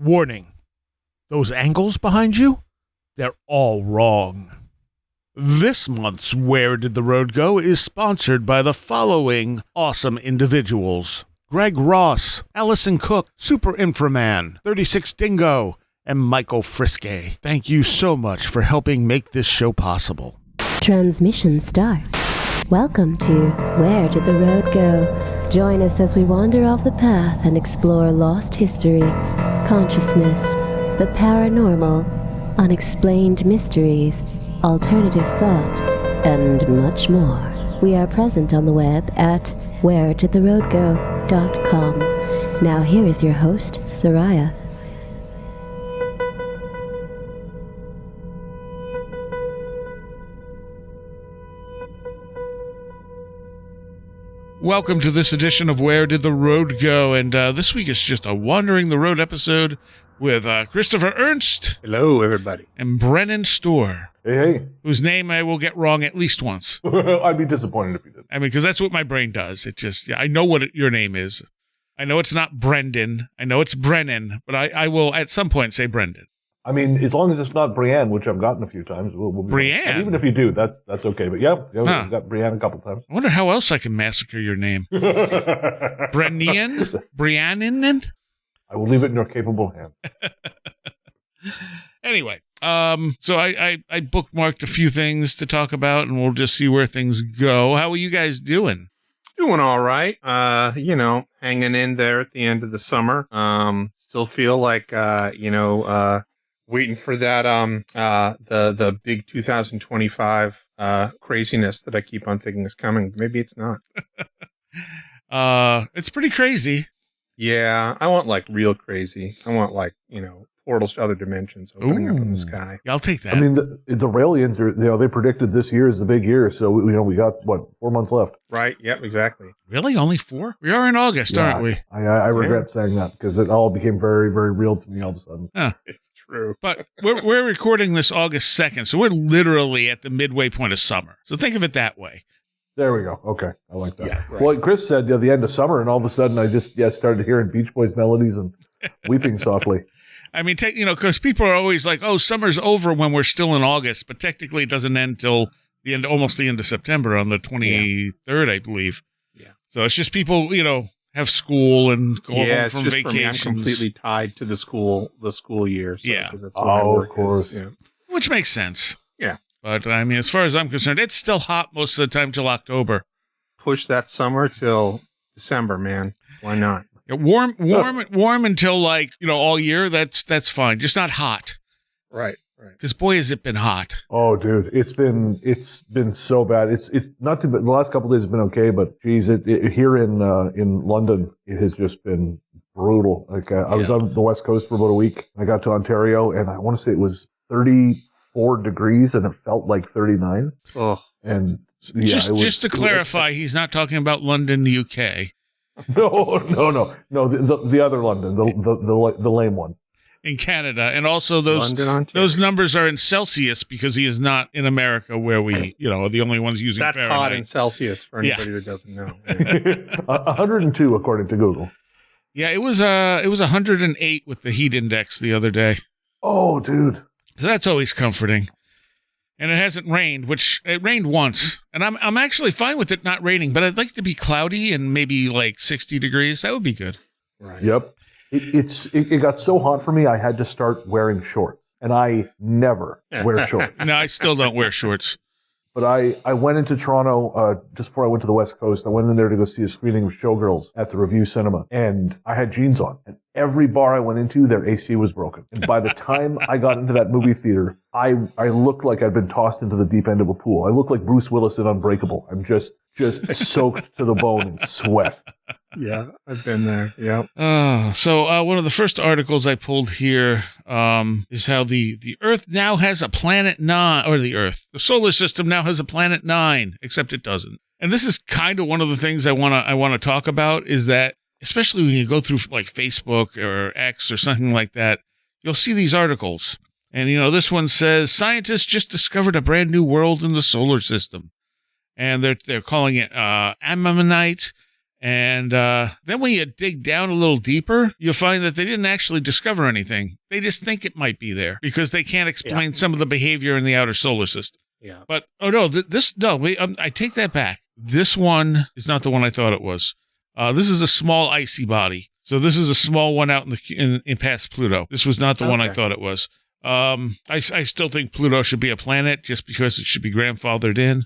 Warning. Those angles behind you? They're all wrong. This month's Where Did the Road Go is sponsored by the following awesome individuals. Greg Ross, Allison Cook, Super Inframan, 36 Dingo, and Michael Friske. Thank you so much for helping make this show possible. Transmission start. Welcome to Where Did the Road Go? Join us as we wander off the path and explore lost history, consciousness, the paranormal, unexplained mysteries, alternative thought, and much more. We are present on the web at wheredidtheroadgo.com. Now here is your host, Soraya. Welcome to this edition of Where Did the Road Go? And this week is just a Wandering the Road episode with Christopher Ernst. Hello, everybody. And Brennan Storr. Hey. Whose name I will get wrong at least once. I'd be disappointed if you did. I mean, because that's what my brain does. It just, I know what your name is. I know it's not Brendan. I know it's Brennan, but I will at some point say Brendan. I mean, as long as it's not Brienne, which I've gotten a few times, we'll be Brienne? fine. Even if you do, that's okay. But yeah, Huh. we've got Brienne a couple times. I wonder how else I can massacre your name. Brennian? Briannin? I will leave it in your capable hands. Anyway, so I bookmarked a few things to talk about, and we'll just see where things go. How are you guys doing? Doing all right. Hanging in there at the end of the summer. Still feel like, waiting for that, the big 2025 craziness that I keep on thinking is coming. Maybe it's not. It's pretty crazy. Yeah, I want like real crazy. I want like, portals to other dimensions opening up in the sky. Yeah, I'll take that. I mean, the Raelians are, they predicted this year is the big year. So, we got, 4 months left. Right. Yep, exactly. Really? Only 4? We are in August, aren't we? I regret saying that because it all became very, very real to me all of a sudden. Huh. It's true. But we're recording this August 2nd, so we're literally at the midway point of summer. So think of it that way. There we go. Okay. I like that. Yeah, right. Well, like Chris said, the end of summer, and all of a sudden I just started hearing Beach Boys melodies and weeping softly. I mean, because people are always like, "Oh, summer's over" when we're still in August, but technically it doesn't end till almost the end of September on the 23rd, I believe. Yeah. So it's just people, have school and go home from just vacations. for me, I'm completely tied to the school year. So, Yeah. 'cause that's where my work of course. is. Yeah. Which makes sense. Yeah. But I mean, as far as I'm concerned, it's still hot most of the time till October. Push that summer till December, man. Why not? Yeah, warm until all year. That's fine. Just not hot. Right. Because boy, has it been hot. Oh, dude, it's been so bad. It's not too bad. The last couple of days have been okay, but geez, here in London, it has just been brutal. Like I was on the West Coast for about a week. I got to Ontario, and I want to say it was 34 degrees, and it felt like 39. Oh, and just to clarify, he's not talking about London, the UK. No. The other London, the lame one. In Canada, and also those numbers are in Celsius because he is not in America where we, are the only ones using that's Fahrenheit. hot in Celsius for anybody that doesn't know. 102 according to Google. Yeah, it was 108 with the heat index the other day. Oh, dude. So that's always comforting. And it hasn't rained, which it rained once, and I'm actually fine with it not raining. But I'd like it to be cloudy and maybe like 60 degrees. That would be good. Right. Yep. It got so hot for me, I had to start wearing shorts. And I never wear shorts. No, I still don't wear shorts. But I went into Toronto just before I went to the West Coast. I went in there to go see a screening of Showgirls at the Review Cinema. And I had jeans on. And every bar I went into, their AC was broken. And by the time I got into that movie theater, I looked like I'd been tossed into the deep end of a pool. I looked like Bruce Willis in Unbreakable. I'm just soaked to the bone in sweat. Yeah, I've been there. Yeah. So one of the first articles I pulled here is how the Earth now has a planet 9, or the solar system now has a planet 9, except it doesn't. And this is kind of one of the things I want to talk about, is that especially when you go through like Facebook or X or something like that, you'll see these articles. And this one says scientists just discovered a brand new world in the solar system, and they're calling it Ammonite. And then when you dig down a little deeper, you'll find that they didn't actually discover anything. They just think it might be there because they can't explain some of the behavior in the outer solar system. Yeah. But, I take that back. This one is not the one I thought it was. This is a small icy body. So this is a small one out in past Pluto. This was not the one I thought it was. I still think Pluto should be a planet just because it should be grandfathered in.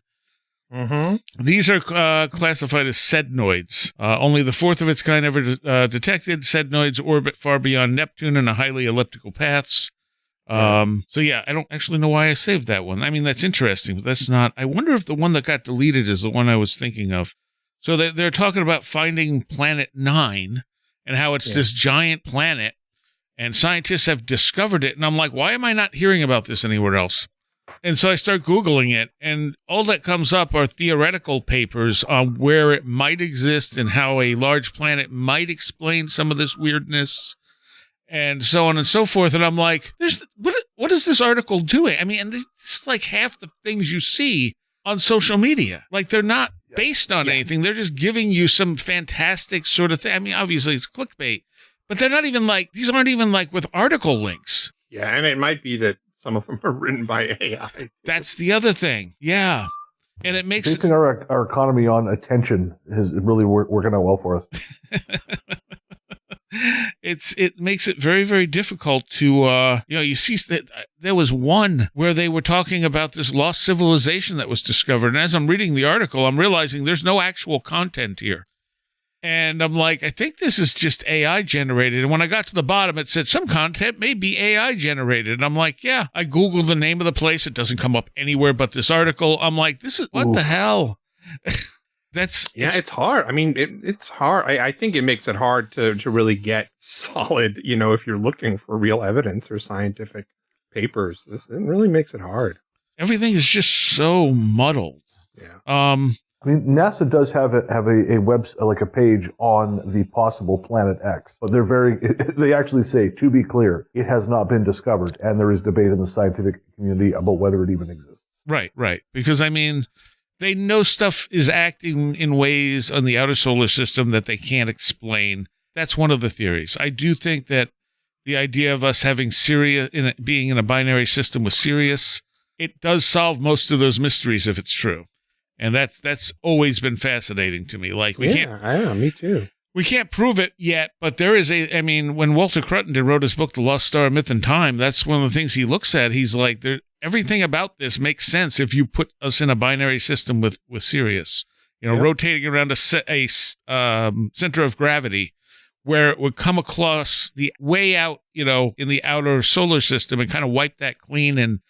Mm-hmm. These are classified as sednoids. Only the fourth of its kind ever detected. Sednoids orbit far beyond Neptune in a highly elliptical paths. So yeah, I don't actually know why I saved that one. I mean, that's interesting, but that's not. I wonder if the one that got deleted is the one I was thinking of. So they're talking about finding Planet 9 and how it's this giant planet, and scientists have discovered it. And I'm like, why am I not hearing about this anywhere else? And so I start Googling it, and all that comes up are theoretical papers on where it might exist and how a large planet might explain some of this weirdness, and so on and so forth. And I'm like, what is this article doing? I mean, and it's like half the things you see on social media. Like, they're not based on anything. They're just giving you some fantastic sort of thing. I mean, obviously it's clickbait, but they're not even like, these aren't even like with article links. Yeah, and it might be that some of them are written by AI. That's the other thing. Yeah. And it makes basing our economy on attention is really working out well for us. It makes it very, very difficult to, you see that there was one where they were talking about this lost civilization that was discovered. And as I'm reading the article, I'm realizing there's no actual content here. And I'm like, I think this is just AI generated. And when I got to the bottom, it said some content may be AI generated. And I'm like, yeah, I Googled the name of the place. It doesn't come up anywhere but this article. I'm like, what the hell? It's hard. I mean, it's hard. I think it makes it hard to really get solid, if you're looking for real evidence or scientific papers. It really makes it hard. Everything is just so muddled. Yeah. I mean, NASA does have a web, like a page on the possible Planet X, but they actually say, to be clear, it has not been discovered, and there is debate in the scientific community about whether it even exists. Right. Because, I mean, they know stuff is acting in ways on the outer solar system that they can't explain. That's one of the theories. I do think that the idea of us having Sirius being in a binary system with Sirius, it does solve most of those mysteries if it's true. And that's always been fascinating to me. Like, me too. We can't prove it yet, but there is when Walter Cruttenden wrote his book, The Lost Star, Myth and Time, that's one of the things he looks at. He's like, everything about this makes sense if you put us in a binary system with Sirius, rotating around a center of gravity, where it would come across the way out, in the outer solar system and kind of wipe that clean and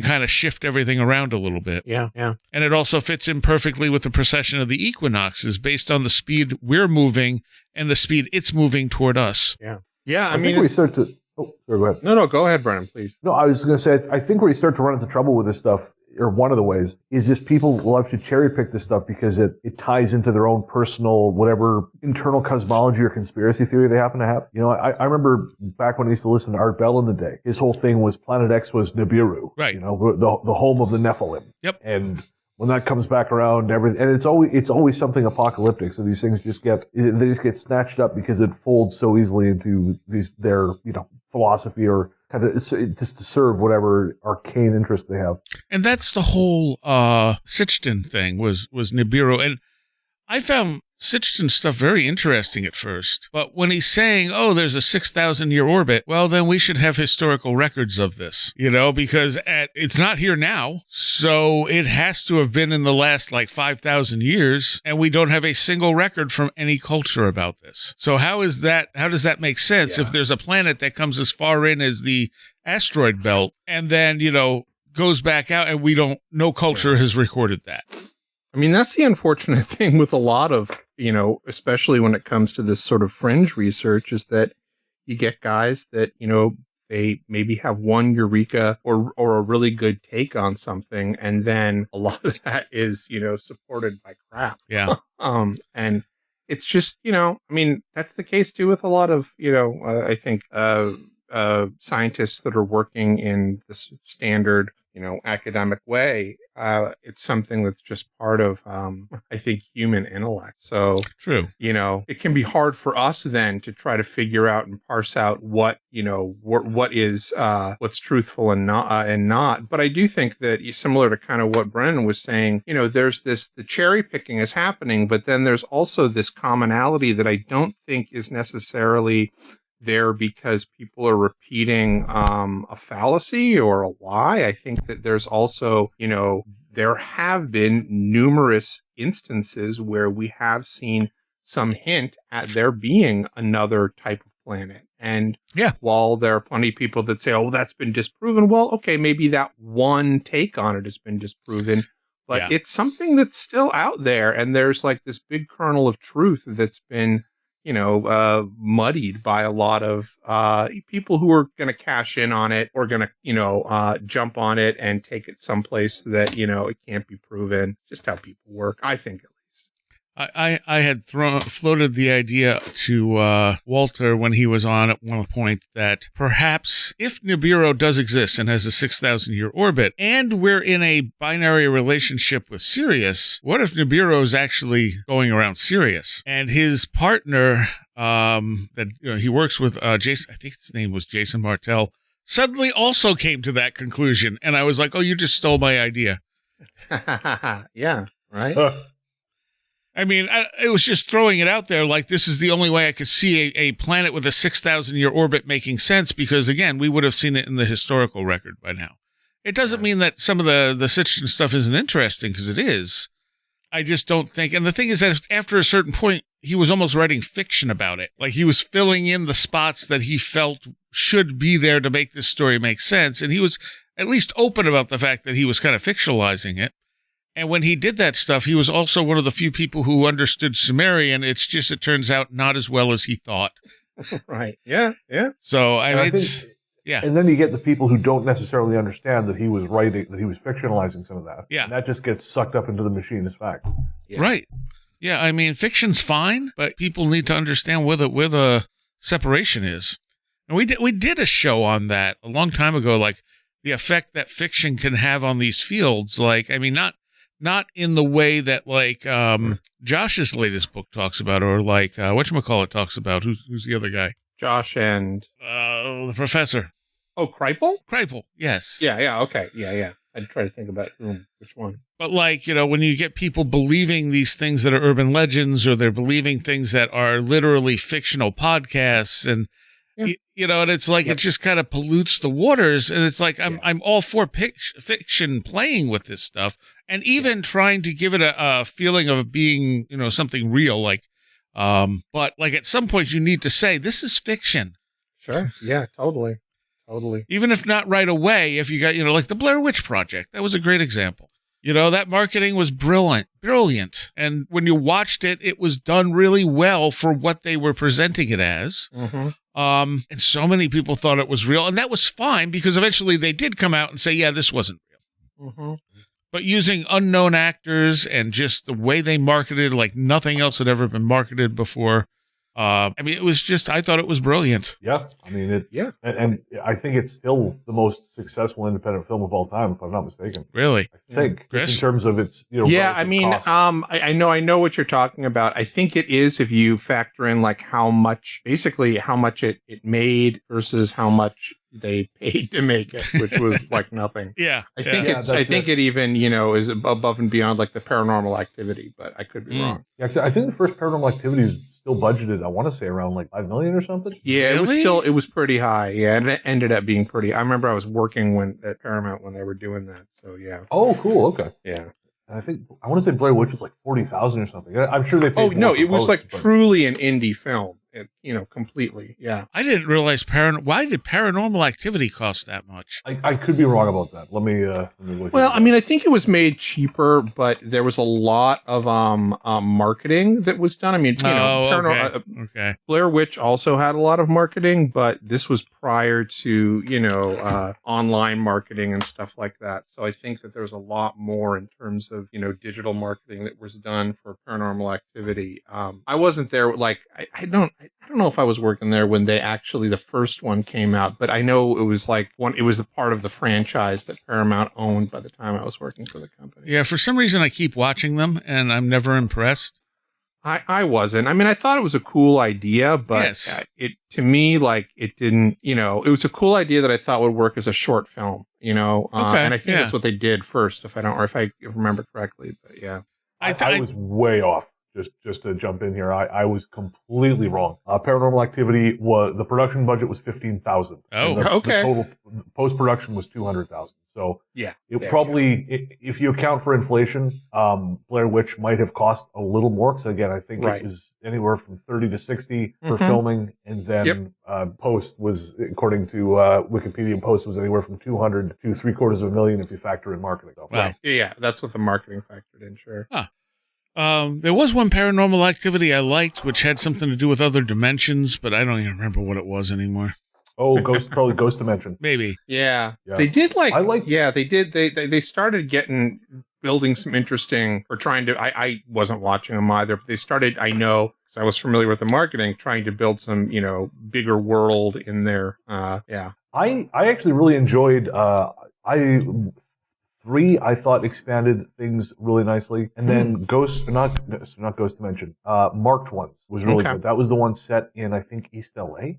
kind of shift everything around a little bit. Yeah. And it also fits in perfectly with the precession of the equinoxes based on the speed we're moving and the speed it's moving toward us. Yeah. Yeah. I think we start to. Oh, sorry, go ahead. No, go ahead, Brennan, please. No, I was going to say, I think where you start to run into trouble with this stuff, or one of the ways, is just people love to cherry pick this stuff because it ties into their own personal, whatever internal cosmology or conspiracy theory they happen to have. I remember back when I used to listen to Art Bell in the day, his whole thing was Planet X was Nibiru. Right. The home of the Nephilim. Yep. And when that comes back around, and it's always something apocalyptic. So these things just get snatched up because it folds so easily into their philosophy or kind of just to serve whatever arcane interest they have. And that's the whole Sitchin thing was Nibiru. And I found Sitchin's stuff very interesting at first. But when he's saying, there's a 6,000-year orbit, well, then we should have historical records of this, because it's not here now. So it has to have been in the last 5,000 years. And we don't have a single record from any culture about this. So how does that make sense if there's a planet that comes as far in as the asteroid belt and then, goes back out and no culture has recorded that? I mean, that's the unfortunate thing with a lot of, especially when it comes to this sort of fringe research, is that you get guys that, they maybe have one eureka or a really good take on something. And then a lot of that is, supported by crap. Yeah. And it's just, that's the case too with a lot of, I think, scientists that are working in this standard academic way. It's something that's just part of, I think, human intellect. So, True. it can be hard for us then to try to figure out and parse out what is what's truthful and not. But I do think that, similar to kind of what Brennan was saying, there's the cherry picking is happening, but then there's also this commonality that I don't think is necessarily there because people are repeating a fallacy or a lie. I think that there's also, there have been numerous instances where we have seen some hint at there being another type of planet. And while there are plenty of people that say, oh, that's been disproven, well, okay, maybe that one take on it has been disproven, but it's something that's still out there. And there's like this big kernel of truth that's been muddied by a lot of people who are going to cash in on it or going to, jump on it and take it someplace that, it can't be proven. Just how people work, I think, at least. I had floated the idea to Walter when he was on at one point that perhaps if Nibiru does exist and has a 6,000-year orbit and we're in a binary relationship with Sirius, what if Nibiru is actually going around Sirius and his partner that he works with, Jason, I think his name was Jason Martell, suddenly also came to that conclusion. And I was like, oh, you just stole my idea. Yeah, right? I mean, it was just throwing it out there like this is the only way I could see a planet with a 6,000-year orbit making sense because, again, we would have seen it in the historical record by now. It doesn't mean that some of the fiction stuff isn't interesting because it is. I just don't think, and the thing is that after a certain point, he was almost writing fiction about it. Like he was filling in the spots that he felt should be there to make this story make sense. And he was at least open about the fact that he was kind of fictionalizing it. And when he did that stuff, he was also one of the few people who understood Sumerian. It's just, it turns out, not as well as he thought. Right. Yeah. Yeah. So, I mean, yeah. And then you get the people who don't necessarily understand that he was writing, that he was fictionalizing some of that. Yeah. And that just gets sucked up into the machine as fact. Yeah. Right. Yeah. I mean, fiction's fine, but people need to understand where the separation is. And we did a show on that a long time ago, like the effect that fiction can have on these fields. Like, I mean, not in the way that like Josh's latest book talks about, or like whatchamacallit talks about. Who's the other guy? Josh and the professor. Oh, Kripal? Kripal, yes. Yeah, okay. Yeah. I'd try to think about which one. But like, when you get people believing these things that are urban legends, or they're believing things that are literally fictional podcasts, and and it's like it just kind of pollutes the waters. And it's like I'm all for fiction playing with this stuff, and even trying to give it a feeling of being something real. Like, but like at some point you need to say this is fiction. Sure. Yeah. Totally. Even if not right away, if you got like the Blair Witch Project, that was a great example. That marketing was brilliant. And when you watched it, it was done really well for what they were presenting it as. Mm-hmm. And so many people thought it was real, and that was fine because eventually they did come out and say, yeah, this wasn't real. Mm-hmm. But using unknown actors and just the way they marketed, like nothing else had ever been marketed before. I mean, it was just, I thought it was brilliant. Yeah. I mean, and I think it's still the most successful independent film of all time, if I'm not mistaken. Really? I think, in terms of its, yeah, I mean, cost. I know what you're talking about. I think it is, if you factor in like how much it made versus how much they paid to make it, which was like nothing. Yeah. I think it even, is above and beyond like the Paranormal Activity, but I could be wrong. Yeah, I think the first Paranormal Activity is still budgeted, I want to say around like $5 million or something. Yeah, really? It was pretty high. Yeah, and it ended up being pretty. I remember I was working at Paramount when they were doing that. So yeah. Oh, cool. Okay. Yeah. And I want to say Blair Witch was like 40,000 or something. I'm sure they paid. Oh no, it was like truly an indie film. Completely. Yeah. I didn't realize why did Paranormal Activity cost that much? I could be wrong about that. Let me look. Well, I mean, I think it was made cheaper, but there was a lot of marketing that was done. I mean, okay. Blair Witch also had a lot of marketing, but this was prior to online marketing and stuff like that. So I think that there was a lot more in terms of digital marketing that was done for Paranormal Activity. I wasn't there. Like I I don't know if I was working there when the first one came out, but I know it was it was a part of the franchise that Paramount owned by the time I was working for the company. Yeah, for some reason I keep watching them and I'm never impressed. I wasn't. I mean, I thought it was a cool idea, but Yes. to me, it didn't, it was a cool idea that I thought would work as a short film, Okay, and I think yeah. that's what they did first, if I remember correctly, but yeah. I was way off. Just to jump in here, I was completely wrong. Paranormal Activity the production budget was $15,000. Oh, the okay. total post production was $200,000. So Yeah, it probably, if you account for inflation, Blair Witch might have cost a little more. Because again, I think Right. it was anywhere from 30 to 60 for Mhm. filming, and then post was, according to Wikipedia, post was anywhere from 200 to $750,000 if you factor in marketing. So, Wow. Right. Yeah, that's what the marketing factored in, sure. There was one Paranormal Activity I liked, which had something to do with other dimensions, but I don't even remember what it was anymore. Oh, probably Ghost Dimension. Maybe. Yeah. Yeah. They did they did. They started building some interesting, or trying to, I wasn't watching them either, but they started, I know, because I was familiar with the marketing, trying to build some, bigger world in there. Yeah. I actually really enjoyed, 3, I thought expanded things really nicely. And then not Ghost Dimension, Marked Ones was really Okay. good. That was the one set in, I think, East LA.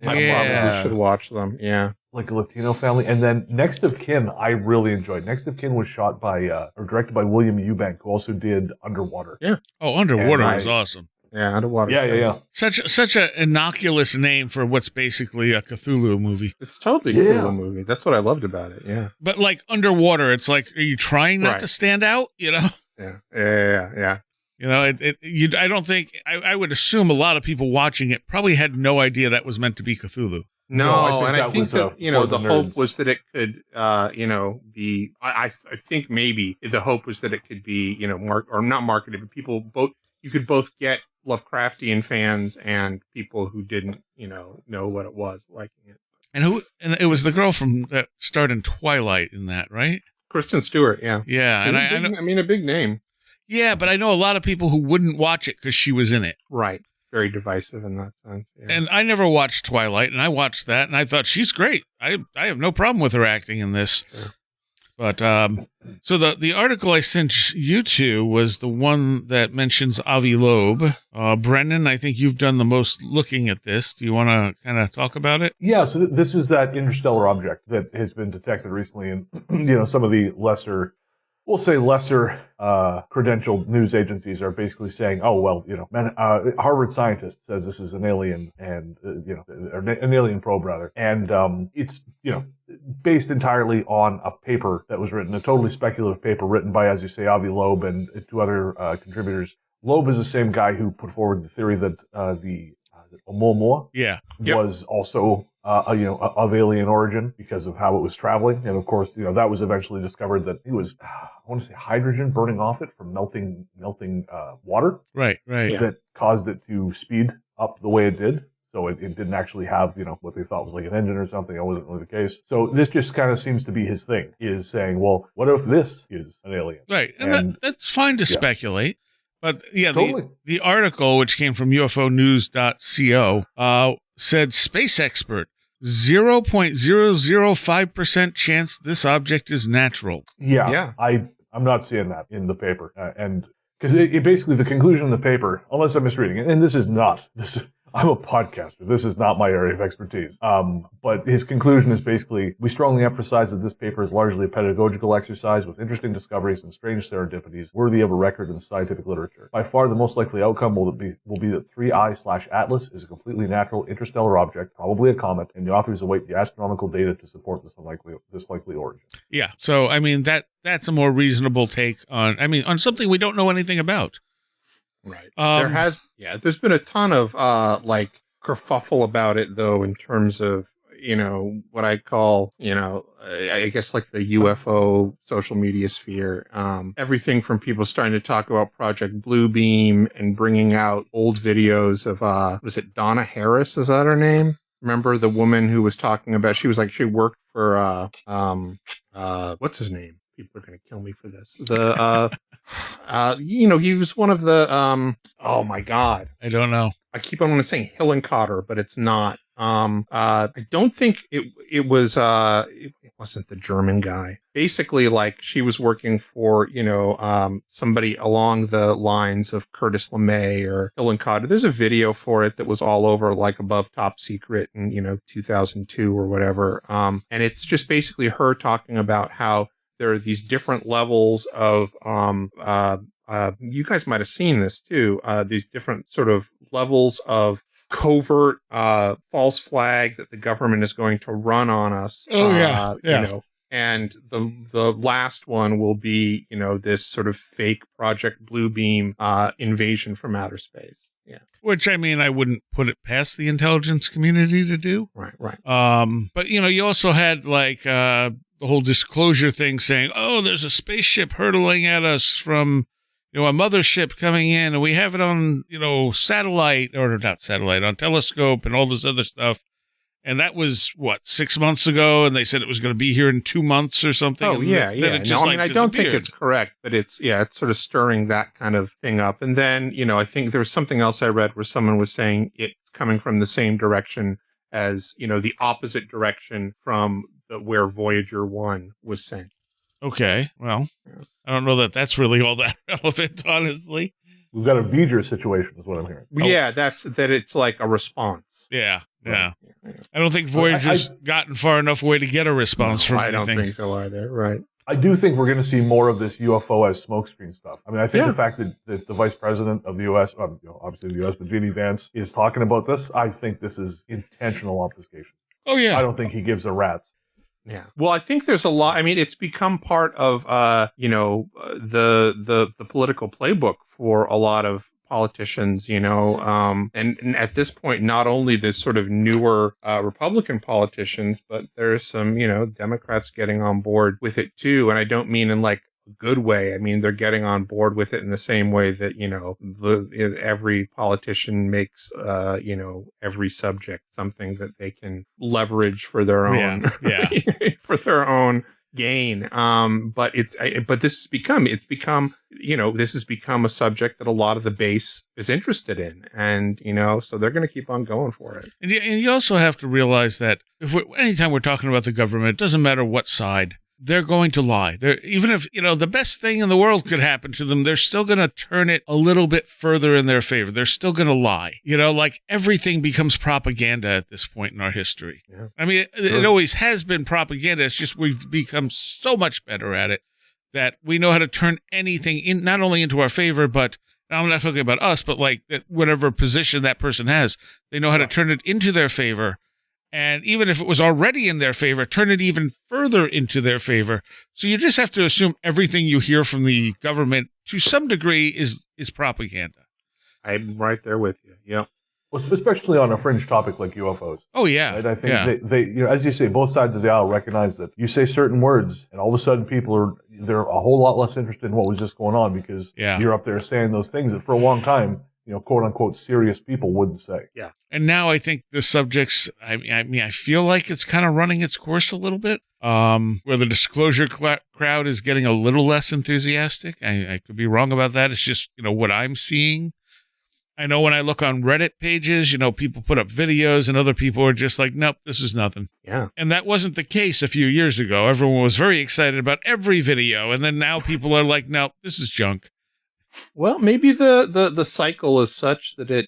I Yeah. probably should watch them. Yeah. Like a Latino family. And then Next of Kin, I really enjoyed. Next of Kin was shot by, or directed by William Eubank, who also did Underwater. Yeah. Oh, Underwater And was awesome. Yeah, Underwater. Yeah. Such an innocuous name for what's basically a Cthulhu movie. It's totally a Yeah. cool movie. That's what I loved about it. Yeah. But like Underwater, it's like, are you trying not Right. to stand out? Yeah. Yeah. I don't think, I would assume a lot of people watching it probably had no idea that was meant to be Cthulhu. No, I think and I that think was, that, for the the hope nerds. was that it could, be, I think maybe the hope was that it could be, or not marketed, but you could both get Lovecraftian fans and people who didn't, know what it was, liking it. And it was the girl that starred in Twilight in that, right? Kristen Stewart, yeah. Yeah. And I know, a big name. yeah, but I know a lot of people who wouldn't watch it because she was in it. Right. Very divisive in that sense. Yeah. And I never watched Twilight, and I watched that, and I thought she's great. I have no problem with her acting in this. Sure. But so the article I sent you to was the one that mentions Avi Loeb. Brennan, I think you've done the most looking at this. Do you want to kind of talk about it? Yeah, so this is that interstellar object that has been detected recently, and some of the lesser credentialed news agencies are basically saying, "Oh well, Harvard scientist says this is an alien, and or an alien probe rather, and it's based entirely on a paper that was written, a totally speculative paper written by, as you say, Avi Loeb and 2 other contributors. Loeb is the same guy who put forward the theory that the Oumuamua Yeah. Yep. was also of alien origin because of how it was traveling, and of course, that was eventually discovered that it was, I want to say, hydrogen burning off it from melting water Right. Yeah. that caused it to speed up the way it did. So it didn't actually have, what they thought was like an engine or something. That wasn't really the case. So this just kind of seems to be his thing, is saying, well, what if this is an alien? Right. And that's fine to speculate. But yeah, Totally. the article, which came from ufonews.co, said space expert, 0.005% chance this object is natural. Yeah. I'm not seeing that in the paper. And because it basically, the conclusion of the paper, unless I'm misreading it, and I'm a podcaster. This is not my area of expertise. But his conclusion is basically, we strongly emphasize that this paper is largely a pedagogical exercise with interesting discoveries and strange serendipities worthy of a record in the scientific literature. By far, the most likely outcome will be that 3I/Atlas is a completely natural interstellar object, probably a comet, and the authors await the astronomical data to support this likely origin. Yeah. So, I mean, that's a more reasonable take on something we don't know anything about. Right. There's been a ton of kerfuffle about it, though, in terms of, what I call, I guess like the UFO social media sphere. Everything from people starting to talk about Project Bluebeam and bringing out old videos of, was it Donna Harris? Is that her name? Remember the woman who was talking about, she worked for, what's his name? people are going to kill me for this. He was one of the, oh my God. I don't know. I keep on saying Hillenkotter, but it's not. I don't think it wasn't the German guy. Basically, like, she was working for, somebody along the lines of Curtis LeMay or Hillenkotter. There's a video for it that was all over, like, Above Top Secret in, 2002 or whatever. And it's just basically her talking about how there are these different levels of, you guys might have seen this too, these different sort of levels of covert false flag that the government is going to run on us. And the last one will be, this sort of fake Project Bluebeam invasion from outer space. Yeah. Which, I mean, I wouldn't put it past the intelligence community to do. Right. But, you also had, like, the whole disclosure thing saying, oh, there's a spaceship hurtling at us from, a mothership coming in, and we have it on, satellite, or not satellite, on telescope and all this other stuff. And that was, 6 months ago, and they said it was going to be here in 2 months or something. Oh, yeah. I don't think it's correct, but it's sort of stirring that kind of thing up. And then, I think there was something else I read where someone was saying it's coming from the same direction as, the opposite direction from where Voyager 1 was sent. Okay, well, I don't know that that's really all that relevant, honestly. We've got a V'ger situation, is what I'm hearing. Yeah, that it's like a response. Yeah. Yeah. I don't think Voyager's gotten far enough away to get a response from anything. I don't think so either, right. I do think we're going to see more of this UFO as smokescreen stuff. I mean, I think the fact that the vice president of the U.S., obviously the U.S., but J.D. Vance is talking about this, I think this is intentional obfuscation. Oh, yeah. I don't think he gives a rat's. Yeah. Well, I think there's a lot. I mean, it's become part of, the political playbook for a lot of politicians, and at this point, not only this sort of newer Republican politicians, but there's some, Democrats getting on board with it too. And I don't mean in like a good way. I mean, they're getting on board with it in the same way that, every politician makes, every subject something that they can leverage for their own, for their own gain. But this has become a subject that a lot of the base is interested in, and so they're going to keep on going for it. And you also have to realize that anytime we're talking about the government, it doesn't matter what side. They're going to lie. Even if, the best thing in the world could happen to them, they're still going to turn it a little bit further in their favor. They're still going to lie. Like everything becomes propaganda at this point in our history. Yeah. I mean, it always has been propaganda. It's just we've become so much better at it that we know how to turn anything in, not only into our favor, but I'm not talking about us, but like whatever position that person has, they know how to turn it into their favor. And even if it was already in their favor, turn it even further into their favor. So you just have to assume everything you hear from the government to some degree is propaganda. I'm right there with you. Yeah. Well, especially on a fringe topic like UFOs. Oh, yeah. Right? I think they as you say, both sides of the aisle recognize that you say certain words and all of a sudden they're a whole lot less interested in what was just going on because you're up there saying those things that for a long time, quote unquote, serious people wouldn't say. Yeah. And now I think the subjects, I feel like it's kind of running its course a little bit, where the disclosure crowd is getting a little less enthusiastic. I could be wrong about that. It's just, what I'm seeing. I know when I look on Reddit pages, people put up videos and other people are just like, nope, this is nothing. Yeah. And that wasn't the case a few years ago. Everyone was very excited about every video. And then now people are like, nope, this is junk. Well, maybe the cycle is such that it,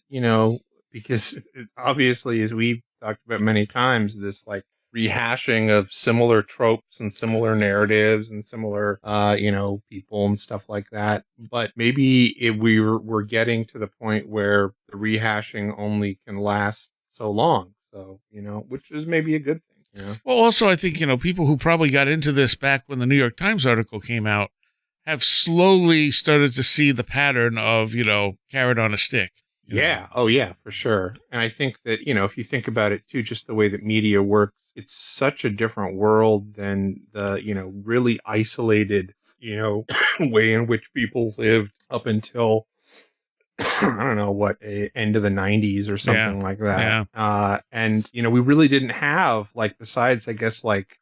because it obviously, as we've talked about many times, this like rehashing of similar tropes and similar narratives and similar, people and stuff like that. But maybe we're getting to the point where the rehashing only can last so long. So, which is maybe a good thing. Well, also, I think, people who probably got into this back when the New York Times article came out have slowly started to see the pattern of, carrot on a stick. Yeah. Oh, yeah, for sure. And I think that, if you think about it, too, just the way that media works, it's such a different world than the, really isolated, way in which people lived up until I don't know what, end of the 90s or something like that. Yeah. And, we really didn't have, like, besides, I guess, like,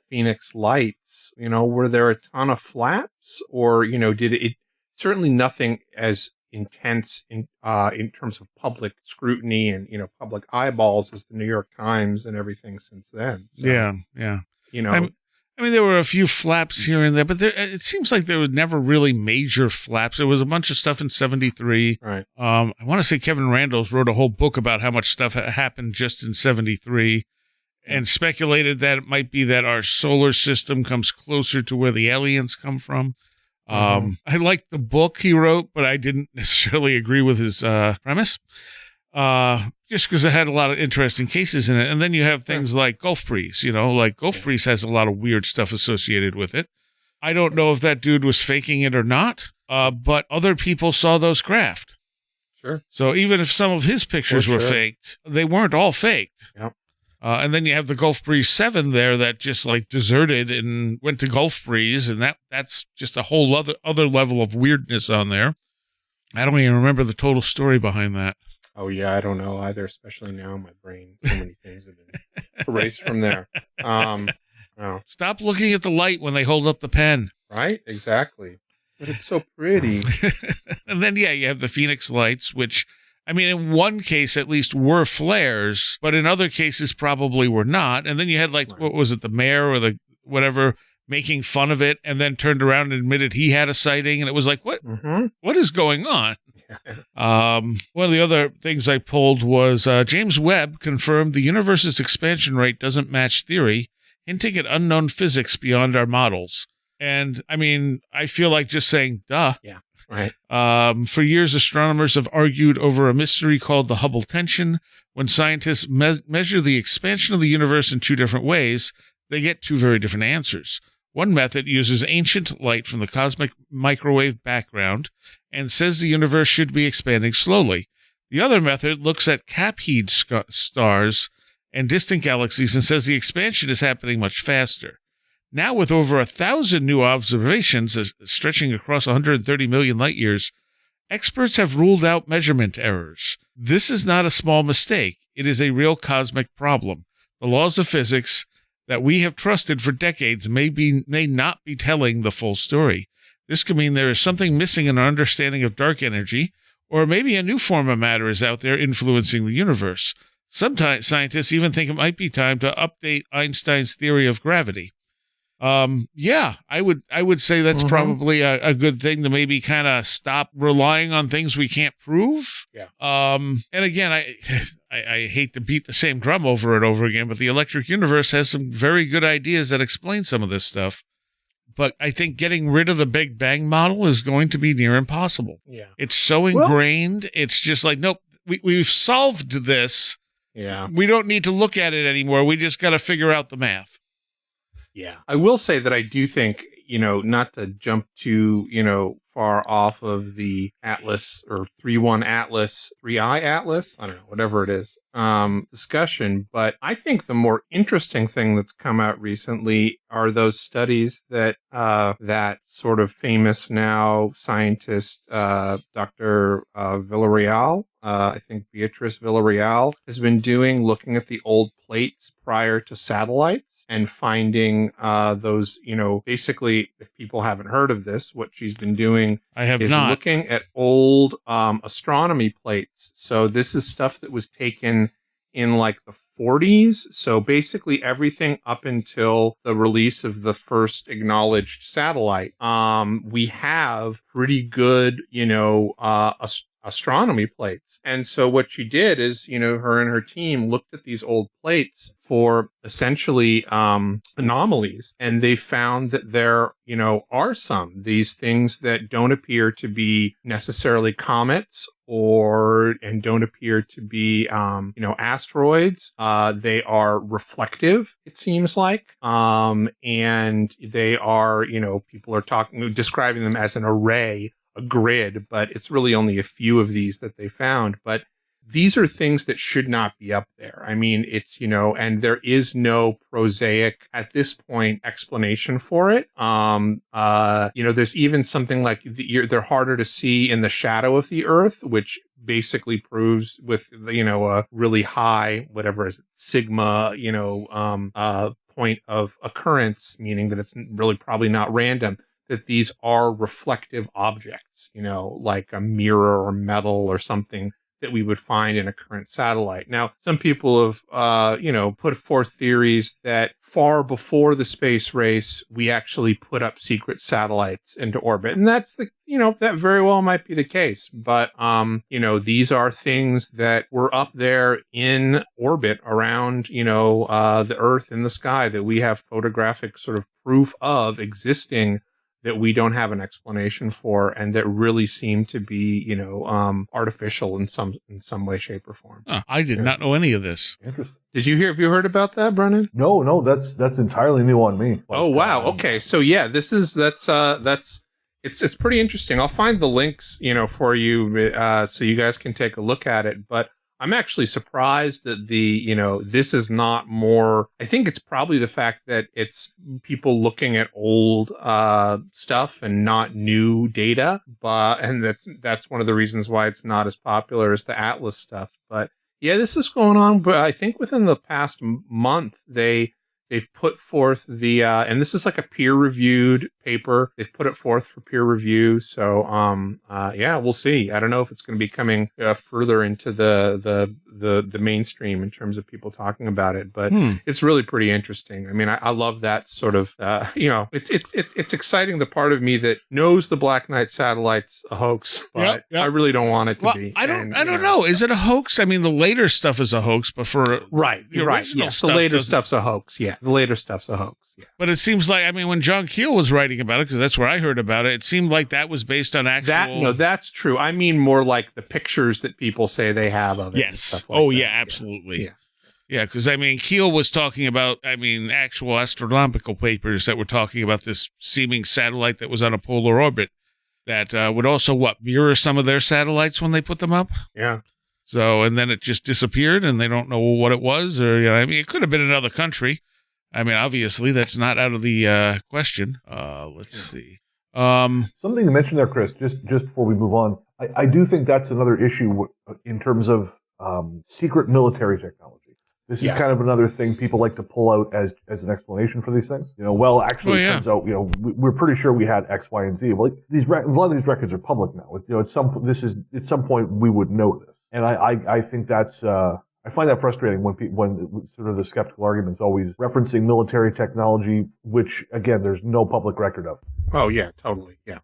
Phoenix Lights, were there a ton of flaps, or, did it certainly nothing as intense in terms of public scrutiny and, public eyeballs as the New York Times and everything since then. So, Yeah. you know, I mean, there were a few flaps here and there, but it seems like there were never really major flaps. There was a bunch of stuff in 73. right. I want to say Kevin Randles wrote a whole book about how much stuff happened just in 73 and speculated that it might be that our solar system comes closer to where the aliens come from. I liked the book he wrote, but I didn't necessarily agree with his premise. Just because it had a lot of interesting cases in it. And then you have things like Gulf Breeze, like Gulf Breeze has a lot of weird stuff associated with it. I don't know if that dude was faking it or not, but other people saw those craft. Sure. So even if some of his pictures were faked, they weren't all faked. Yep. And then you have the Gulf Breeze 7 there that just like deserted and went to Gulf Breeze, and that's just a whole other level of weirdness on there. I don't even remember the total story behind that. Oh, yeah, I don't know either, especially now in my brain. So many things have been erased from there. Oh. Stop looking at the light when they hold up the pen. Right? Exactly. But it's so pretty. And then, you have the Phoenix Lights, which, I mean, in one case at least were flares, but in other cases probably were not. And then you had, like, what was it, the mayor or the whatever making fun of it and then turned around and admitted he had a sighting. And it was like, what is going on? One of the other things I pulled was James Webb confirmed the universe's expansion rate doesn't match theory, hinting at unknown physics beyond our models. And I mean, I feel like just saying, duh. Yeah, right. For years, astronomers have argued over a mystery called the Hubble tension. When scientists measure the expansion of the universe in two different ways, they get two very different answers. One method uses ancient light from the cosmic microwave background and says the universe should be expanding slowly. The other method looks at Kapheed stars and distant galaxies and says the expansion is happening much faster. Now, with over 1,000 new observations stretching across 130 million light years, experts have ruled out measurement errors. This is not a small mistake. It is a real cosmic problem. The laws of physics that we have trusted for decades may not be telling the full story. This could mean there is something missing in our understanding of dark energy, or maybe a new form of matter is out there influencing the universe. Sometimes scientists even think it might be time to update Einstein's theory of gravity. I would say that's probably a good thing to maybe kind of stop relying on things we can't prove. Yeah. And again, I hate to beat the same drum over and over again, but the electric universe has some very good ideas that explain some of this stuff. But I think getting rid of the Big Bang model is going to be near impossible. Yeah. It's so ingrained. It's just like, nope, we've solved this. Yeah. We don't need to look at it anymore. We just got to figure out the math. Yeah. I will say that I do think, not to jump too, far off of the Atlas or 3-1 Atlas, 3I Atlas, I don't know, whatever it is, discussion. But I think the more interesting thing that's come out recently are those studies that that sort of famous now scientist, Dr. Villarreal, I think Beatrice Villarreal has been doing, looking at the old plates prior to satellites and finding those, basically, if people haven't heard of this, what she's been doing is looking at old astronomy plates. So this is stuff that was taken in like the 40s. So basically everything up until the release of the first acknowledged satellite, we have pretty good, astronomy plates. And so what she did is, her and her team looked at these old plates for essentially anomalies, and they found that there, are these things that don't appear to be necessarily comets and don't appear to be, asteroids. They are reflective, it seems like. And they are, people are describing them as an array, a grid, but it's really only a few of these that they found. But these are things that should not be up there. I mean, it's, and there is no prosaic at this point explanation for it. There's even something like they're harder to see in the shadow of the Earth, which basically proves with, a really high, whatever is it, sigma, point of occurrence, meaning that it's really probably not random, that these are reflective objects, like a mirror or metal or something that we would find in a current satellite. Now, some people have, put forth theories that far before the space race, we actually put up secret satellites into orbit. And that's that very well might be the case. But, these are things that were up there in orbit around, the Earth in the sky that we have photographic sort of proof of existing, that we don't have an explanation for, and that really seem to be, artificial in some way, shape, or form. I did not know any of this. Interesting. Have you heard about that, Brennan? No, that's entirely new on me. But, oh, wow. Okay. So yeah, it's pretty interesting. I'll find the links, for you, so you guys can take a look at it. But I'm actually surprised that this is not more. I think it's probably the fact that it's people looking at old stuff and not new data. And that's one of the reasons why it's not as popular as the Atlas stuff. But yeah, this is going on. But I think within the past month, they've put forth and this is like a peer-reviewed paper. They've put it forth for peer review. So, we'll see. I don't know if it's going to be coming further into the mainstream in terms of people talking about it, but it's really pretty interesting. I mean, I love that sort of, it's exciting. The part of me that knows the Black Knight satellite's a hoax, but Yep. I really don't want it to be. I don't know. Is it a hoax? I mean, the later stuff is a hoax, but for right. Yes, the later stuff's a hoax. Yeah. The later stuff's a hoax. Yeah. But it seems like, when John Keel was writing about it, because that's where I heard about it, it seemed like that was based on actual... that's true. I mean more like the pictures that people say they have of it. Yes. And stuff like that. Yeah, absolutely. Yeah. Yeah, because, Keel was talking about, actual astronomical papers that were talking about this seeming satellite that was on a polar orbit that would also, mirror some of their satellites when they put them up? Yeah. So, and then it just disappeared and they don't know what it was, or, it could have been another country. Obviously, that's not out of the question. Let's see. Something to mention there, Chris, just before we move on. I do think that's another issue in terms of secret military technology. This is kind of another thing people like to pull out as an explanation for these things. It turns out, we're pretty sure we had X, Y, and Z. Well, a lot of these records are public now. At some point we would know this. And I think that's, I find that frustrating when sort of the skeptical arguments always referencing military technology, which again, there's no public record of. Oh yeah, totally. Yeah.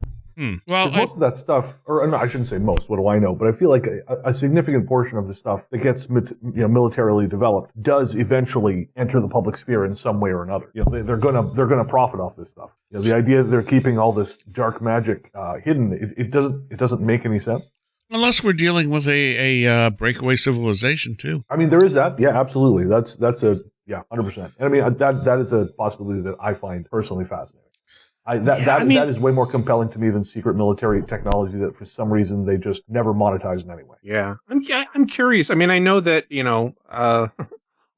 Well, most of that stuff, or no, I shouldn't say most. What do I know? But I feel like a significant portion of the stuff that gets militarily developed does eventually enter the public sphere in some way or another. They're gonna profit off this stuff. The idea that they're keeping all this dark magic hidden, it doesn't make any sense. Unless we're dealing with a breakaway civilization too. There is that. Yeah, absolutely. That's 100%. And that is a possibility that I find personally fascinating. That is way more compelling to me than secret military technology that for some reason they just never monetized in any way. Yeah. I'm curious. I know that, a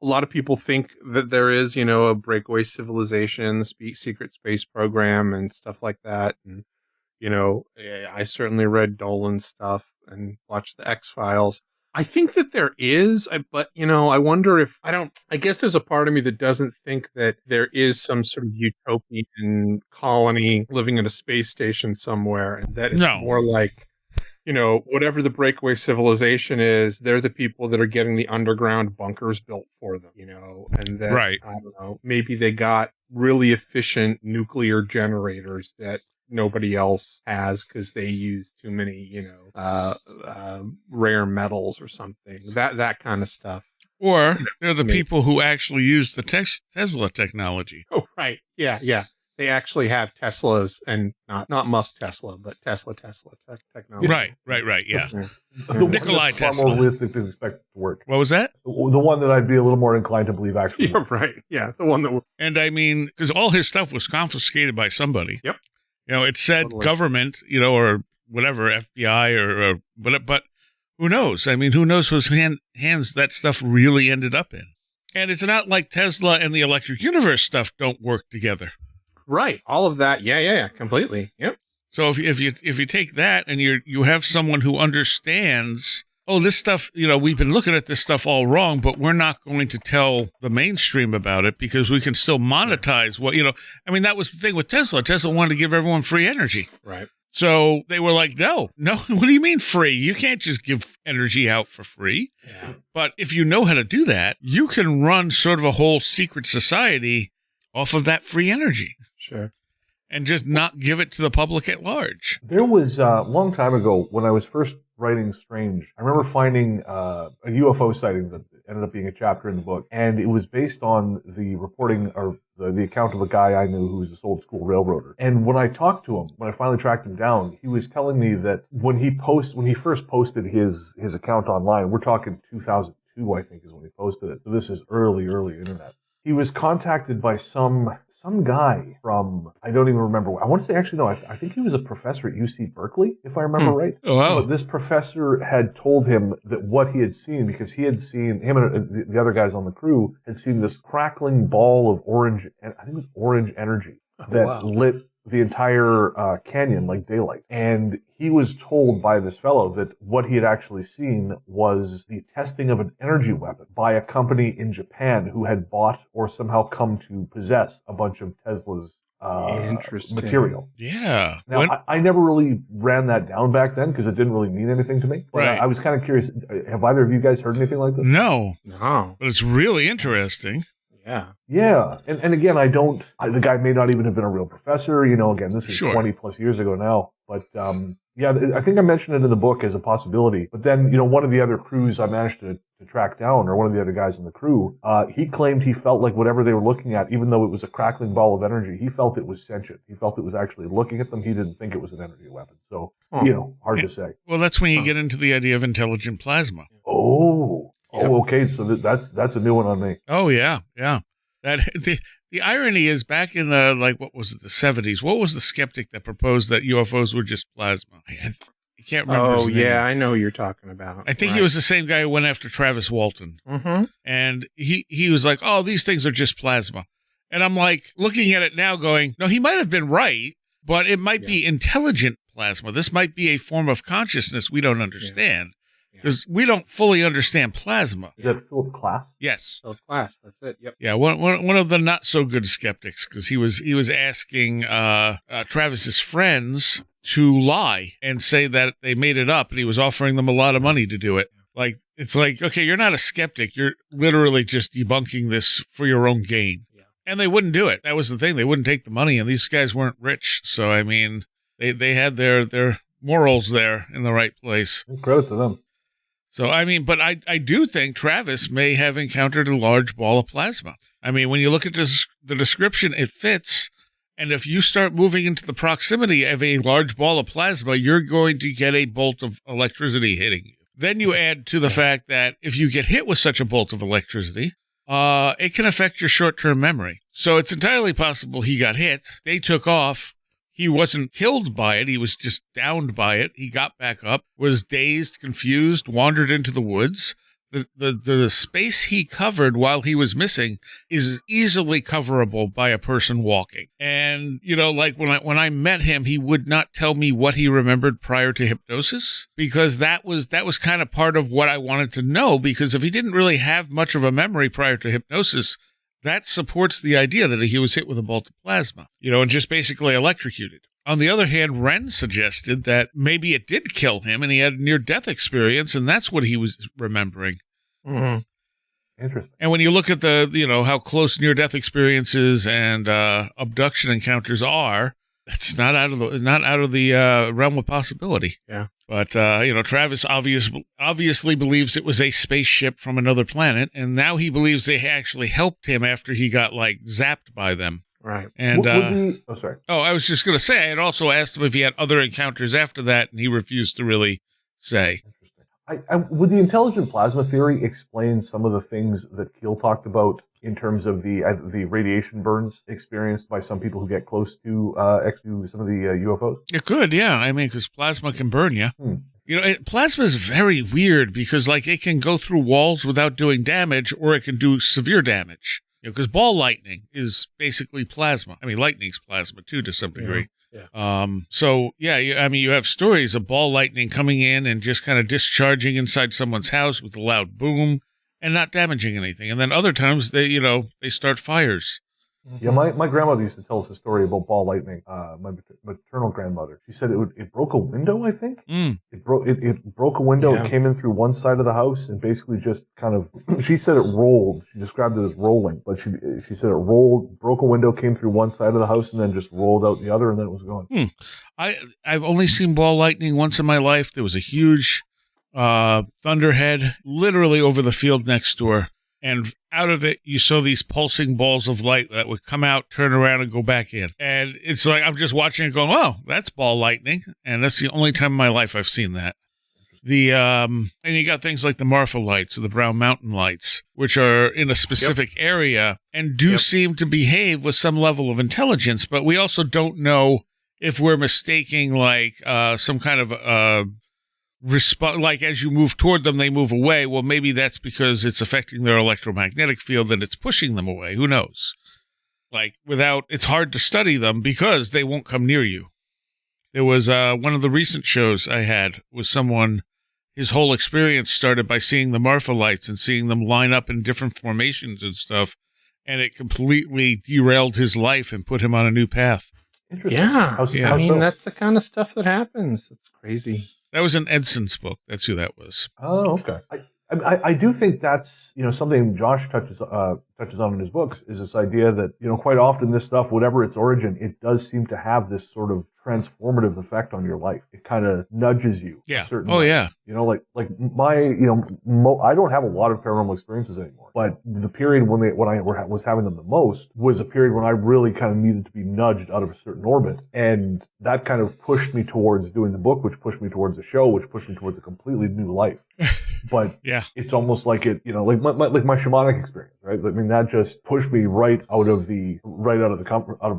lot of people think that there is, a breakaway civilization, secret space program and stuff like that. And, I certainly read Dolan's stuff and watched the X-Files. I think that there is, but, I wonder if I guess there's a part of me that doesn't think that there is some sort of utopian colony living in a space station somewhere, and that it's more like, whatever the breakaway civilization is, they're the people that are getting the underground bunkers built for them, and that, I don't know, maybe they got really efficient nuclear generators that nobody else has because they use too many, rare metals or something, that kind of stuff. Or they're the people who actually use the Tesla technology. Oh, right. Yeah. They actually have Teslas, and not Musk Tesla, but Tesla technology. Right. Yeah. The Nikolai Tesla. Tesla. Far more realistic to expect to work. What was that? The one that I'd be a little more inclined to believe actually. Yeah, right. Yeah, the one that. And because all his stuff was confiscated by somebody. Yep. It said government, or whatever, FBI or but who knows? I mean, who knows whose hands that stuff really ended up in? And it's not like Tesla and the electric universe stuff don't work together. Right. All of that. Yeah. Completely. Yep. So if you take that and you have someone who understands, oh, this stuff, we've been looking at this stuff all wrong, but we're not going to tell the mainstream about it because we can still monetize what, I mean, that was the thing with Tesla. Tesla wanted to give everyone free energy. Right. So they were like, no, what do you mean free? You can't just give energy out for free. Yeah. But if you know how to do that, you can run sort of a whole secret society off of that free energy. Sure. And just not give it to the public at large. There was a long time ago when I was first writing Strange, I remember finding a UFO sighting that ended up being a chapter in the book. And it was based on the reporting or the account of a guy I knew who was this old school railroader. And when I talked to him, when I finally tracked him down, he was telling me that when he first posted his account online, we're talking 2002, I think is when he posted it. So this is early internet. He was contacted by some guy from, I don't even remember. I want to say, actually, no, I think he was a professor at UC Berkeley, if I remember right. Oh, wow. But this professor had told him that what he had seen, because he had seen, him and the other guys on the crew had seen this crackling ball of orange, I think it was orange energy that lit the entire canyon like daylight. And he was told by this fellow that what he had actually seen was the testing of an energy weapon by a company in Japan who had bought or somehow come to possess a bunch of Tesla's material. Yeah. Now, I never really ran that down back then because it didn't really mean anything to me. But right. I was kind of curious. Have either of you guys heard anything like this? No. But it's really interesting. Yeah. And again, the guy may not even have been a real professor. Again, this is 20 plus years ago now. But I think I mentioned it in the book as a possibility. But then, one of the other crews I managed to track down, or one of the other guys in the crew, he claimed he felt like whatever they were looking at, even though it was a crackling ball of energy, he felt it was sentient. He felt it was actually looking at them. He didn't think it was an energy weapon. So, hard to say. Well, that's when you get into the idea of intelligent plasma. Okay. So that's a new one on me. Oh, yeah. That the irony is back in the, what was it, the 70s, what was the skeptic that proposed that UFOs were just plasma? I can't remember his name. I know who you're talking about. I think he was the same guy who went after Travis Walton. Mm-hmm. And he was like, oh, these things are just plasma. And I'm like, looking at it now going, no, he might have been right, but it might be intelligent plasma. This might be a form of consciousness we don't understand. Because we don't fully understand plasma. Is that Philip Klass? Yes. Philip Klass, that's it. Yep. Yeah, one of the not so good skeptics, because he was asking Travis's friends to lie and say that they made it up, and he was offering them a lot of money to do it. It's like, okay, you're not a skeptic. You're literally just debunking this for your own gain. Yeah. And they wouldn't do it. That was the thing. They wouldn't take the money, and these guys weren't rich. So, I mean, they had their morals there in the right place. Credit to them. So, I mean, but I do think Travis may have encountered a large ball of plasma. I mean, when you look at the description, it fits. And if you start moving into the proximity of a large ball of plasma, you're going to get a bolt of electricity hitting you. Then you add to the fact that if you get hit with such a bolt of electricity, it can affect your short-term memory. So it's entirely possible he got hit. They took off. He wasn't killed by it. He was just downed by it. He got back up, was dazed, confused, wandered into the woods. The space he covered while he was missing is easily coverable by a person walking. And, when I met him, he would not tell me what he remembered prior to hypnosis, because that was kind of part of what I wanted to know, because if he didn't really have much of a memory prior to hypnosis, that supports the idea that he was hit with a bolt of plasma, and just basically electrocuted. On the other hand, Ren suggested that maybe it did kill him and he had a near-death experience, and that's what he was remembering. Mm-hmm. Interesting. And when you look at how close near-death experiences and abduction encounters are, that's not out of the realm of possibility. Yeah. But Travis obviously believes it was a spaceship from another planet, and now he believes they actually helped him after he got zapped by them. Right. And sorry. Oh, I was just going to say, I had also asked him if he had other encounters after that, and he refused to really say. Interesting. Would the intelligent plasma theory explain some of the things that Keel talked about in terms of the radiation burns experienced by some people who get close to some of the UFOs? It could, yeah. I mean, because plasma can burn you. Plasma is very weird because, like, it can go through walls without doing damage, or it can do severe damage. Because ball lightning is basically plasma. I mean, lightning's plasma too, to some degree. Yeah. You have stories of ball lightning coming in and just kind of discharging inside someone's house with a loud boom and not damaging anything. And then other times they start fires. Yeah, my grandmother used to tell us a story about ball lightning. My maternal grandmother. She said it broke a window, I think. It broke a window. Yeah. It came in through one side of the house and basically just kind of, she said it rolled. She described it as rolling, but she said it rolled, broke a window, came through one side of the house and then just rolled out the other, and then it was gone. I've only seen ball lightning once in my life. There was a huge thunderhead literally over the field next door. And out of it, you saw these pulsing balls of light that would come out, turn around, and go back in. And it's like I'm just watching it going, oh, that's ball lightning. And that's the only time in my life I've seen that. And you got things like the Marfa lights or the Brown Mountain lights, which are in a specific area and do seem to behave with some level of intelligence. But we also don't know if we're mistaking like some kind of like as you move toward them, they move away. Well, maybe that's because it's affecting their electromagnetic field and it's pushing them away. Who knows? Like it's hard to study them because they won't come near you. There was one of the recent shows I had was someone, his whole experience started by seeing the Marfa lights and seeing them line up in different formations and stuff. And it completely derailed his life and put him on a new path. Interesting. Yeah. How I mean, so? that's the kind of stuff that happens. It's crazy. That was in Edson's book. That's who that was. Oh, okay. I do think that's something Josh touches on in his books is this idea that quite often this stuff, whatever its origin, it does seem to have this sort of transformative effect on your life. It kind of nudges you. Yeah. A certain Oh way. yeah. Like my I don't have a lot of paranormal experiences anymore, but the period when I was having them the most was a period when I really kind of needed to be nudged out of a certain orbit, and that kind of pushed me towards doing the book, which pushed me towards the show, which pushed me towards a completely new life. But yeah, it's almost like it, like my shamanic experience, right? I mean, that just pushed me right out of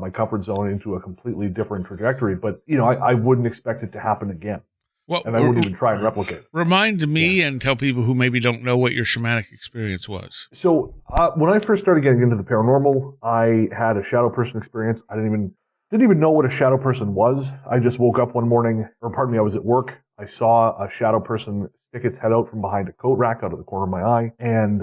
my comfort zone into a completely different trajectory. But I wouldn't expect it to happen again, well, and I wouldn't even try and replicate it. Remind me and tell people who maybe don't know what your shamanic experience was. So when I first started getting into the paranormal, I had a shadow person experience. I didn't even know what a shadow person was. I just woke up one morning, I was at work. I saw a shadow person stick its head out from behind a coat rack out of the corner of my eye. And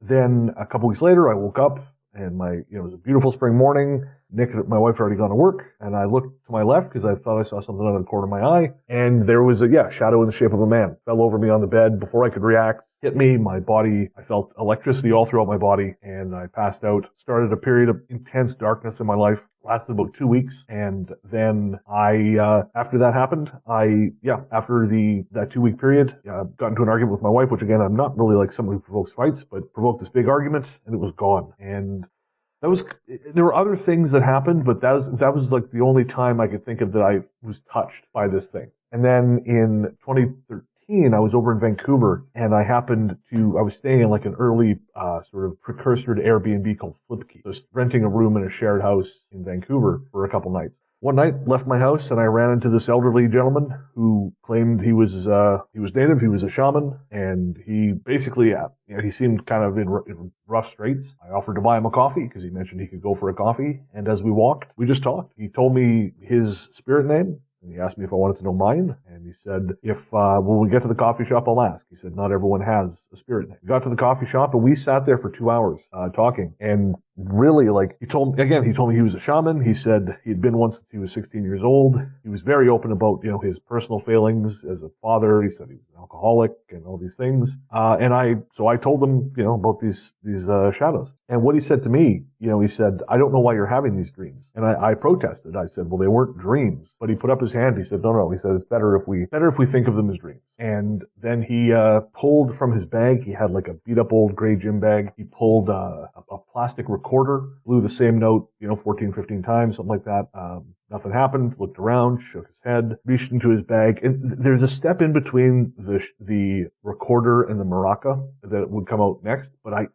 then a couple weeks later, I woke up and it was a beautiful spring morning. Nick, my wife, had already gone to work, and I looked to my left because I thought I saw something out of the corner of my eye. And there was a shadow in the shape of a man. Fell over me on the bed before I could react. Hit me, my body, I felt electricity all throughout my body, and I passed out. Started a period of intense darkness in my life, lasted about 2 weeks, and then after that happened, after that 2 week period, got into an argument with my wife, which again, I'm not really like someone who provokes fights, but provoked this big argument, and it was gone. And there were other things that happened, but that was like the only time I could think of that I was touched by this thing. And then in 2013, I was over in Vancouver, and I was staying in like an early sort of precursor to Airbnb called Flipkey. Just renting a room in a shared house in Vancouver for a couple nights. One night, left my house, and I ran into this elderly gentleman who claimed he was native, he was a shaman, and he basically, he seemed kind of in rough straits. I offered to buy him a coffee because he mentioned he could go for a coffee, and as we walked, we just talked. He told me his spirit name, and he asked me if I wanted to know mine, and he said, when we get to the coffee shop, I'll ask. He said, not everyone has a spirit name. We got to the coffee shop, and we sat there for 2 hours talking, and really, he told me he was a shaman. He said he had been one since he was 16 years old. He was very open about, his personal failings as a father. He said he was an alcoholic and all these things. So I told him, about these shadows. And what he said to me, he said, I don't know why you're having these dreams. And I protested. I said, well, they weren't dreams. But he put up his hand. He said, no. He said, it's better if we think of them as dreams. And then he pulled from his bag. He had like a beat up old gray gym bag. He pulled a plastic recorder, blew the same note, 14, 15 times, something like that. Nothing happened, looked around, shook his head, reached into his bag. And there's a step in between the recorder and the maraca that would come out next, but I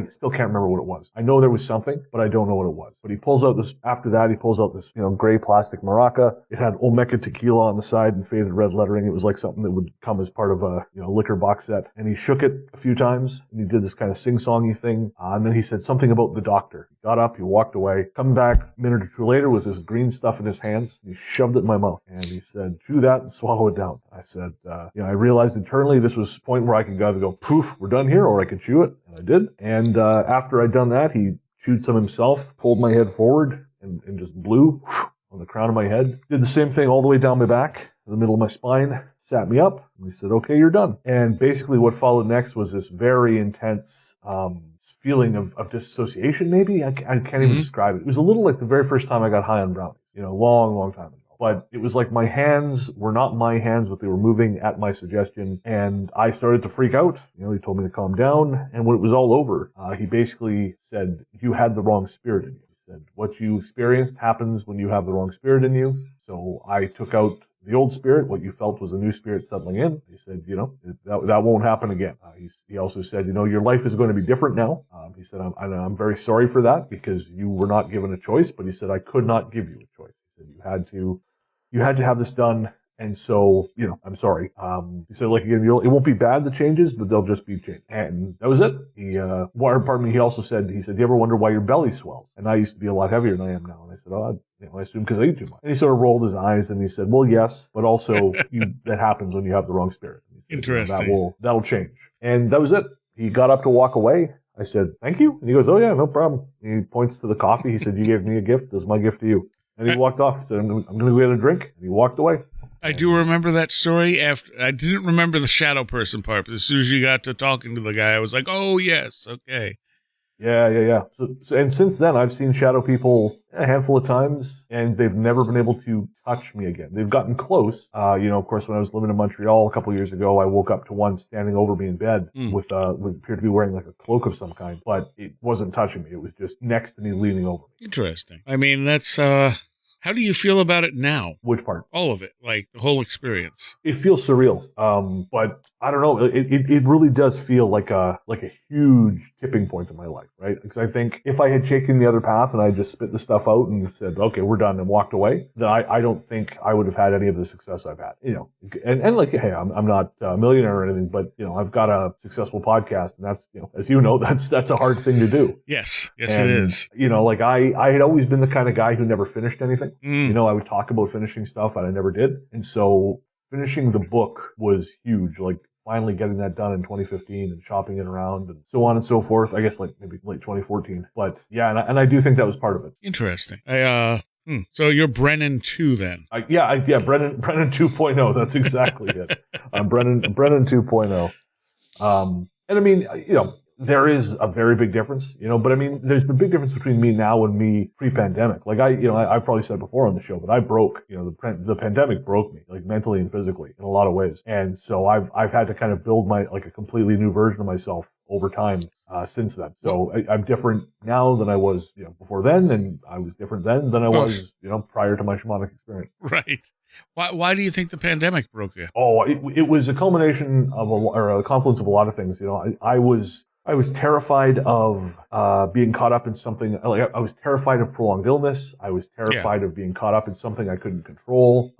still can't remember what it was. I know there was something, but I don't know what it was. But he pulls out this gray plastic maraca. It had Olmeca tequila on the side and faded red lettering. It was like something that would come as part of a, liquor box set. And he shook it a few times and he did this kind of sing-songy thing. And then he said something about the doctor. He got up, he walked away, come back a minute or two later with this green stuff in his hands. He shoved it in my mouth and he said, chew that and swallow it down. I said, I realized internally this was a point where I could either go, poof, we're done here, or I could chew it. And I did. And after I'd done that, he chewed some himself, pulled my head forward and just blew on the crown of my head. Did the same thing all the way down my back, in the middle of my spine, sat me up, and he said, okay, you're done. And basically what followed next was this very intense feeling of disassociation, maybe? I can't even describe it. It was a little like the very first time I got high on brownies, long, long time ago. But it was like my hands were not my hands, but they were moving at my suggestion. And I started to freak out. He told me to calm down. And when it was all over, he basically said, you had the wrong spirit in you. He said, what you experienced happens when you have the wrong spirit in you. So I took out the old spirit. What you felt was a new spirit settling in. He said, that won't happen again. He also said, your life is going to be different now. He said, I'm very sorry for that because you were not given a choice. But he said, I could not give you a choice. He said, you had to have this done. And so, I'm sorry. He said, again, it won't be bad, the changes, but they'll just be changed. And that was it. He also said, do you ever wonder why your belly swells? And I used to be a lot heavier than I am now. And I said, I assume because I eat too much. And he sort of rolled his eyes and he said, well, yes, but also that happens when you have the wrong spirit. Said, interesting. That'll change. And that was it. He got up to walk away. I said, thank you. And he goes, oh yeah, no problem. And he points to the coffee. He said, you gave me a gift. This is my gift to you. And he walked off. He said, I'm going to go get a drink. And he walked away. I do remember that story. I didn't remember the shadow person part, but as soon as you got to talking to the guy, I was like, oh, yes, okay. Yeah. So, and since then, I've seen shadow people a handful of times, and they've never been able to touch me again. They've gotten close. Of course, when I was living in Montreal a couple of years ago, I woke up to one standing over me in bed with appeared to be wearing like a cloak of some kind, but it wasn't touching me. It was just next to me, leaning over me. Interesting. I mean, that's... How do you feel about it now? Which part? All of it, like the whole experience. It feels surreal, but I don't know. It really does feel like a huge tipping point in my life, right? Because I think if I had taken the other path and I just spit the stuff out and said, okay, we're done, and walked away, then I don't think I would have had any of the success I've had. And like, hey, I'm not a millionaire or anything, but I've got a successful podcast, and that's as that's a hard thing to do. Yes, it is. I had always been the kind of guy who never finished anything. I would talk about finishing stuff and I never did. And so finishing the book was huge, like finally getting that done in 2015 and shopping it around and so on and so forth. I guess like maybe late 2014. But yeah, and I do think that was part of it. Interesting. So you're Brennan 2 then? Brennan 2.0. That's exactly it. I'm Brennan 2.0. And I mean, there is a very big difference, but I mean, there's a big difference between me now and me pre-pandemic. Like I've probably said before on the show, but I broke, the pandemic broke me, like mentally and physically in a lot of ways. And so I've had to kind of build a completely new version of myself over time, since then. So I'm different now than I was, before then. And I was different then than I was, prior to my shamanic experience. Right. Why do you think the pandemic broke you? Oh, it was a culmination of a confluence of a lot of things. I was terrified of being caught up in something. I was terrified of prolonged illness. I was terrified of being caught up in something I couldn't control.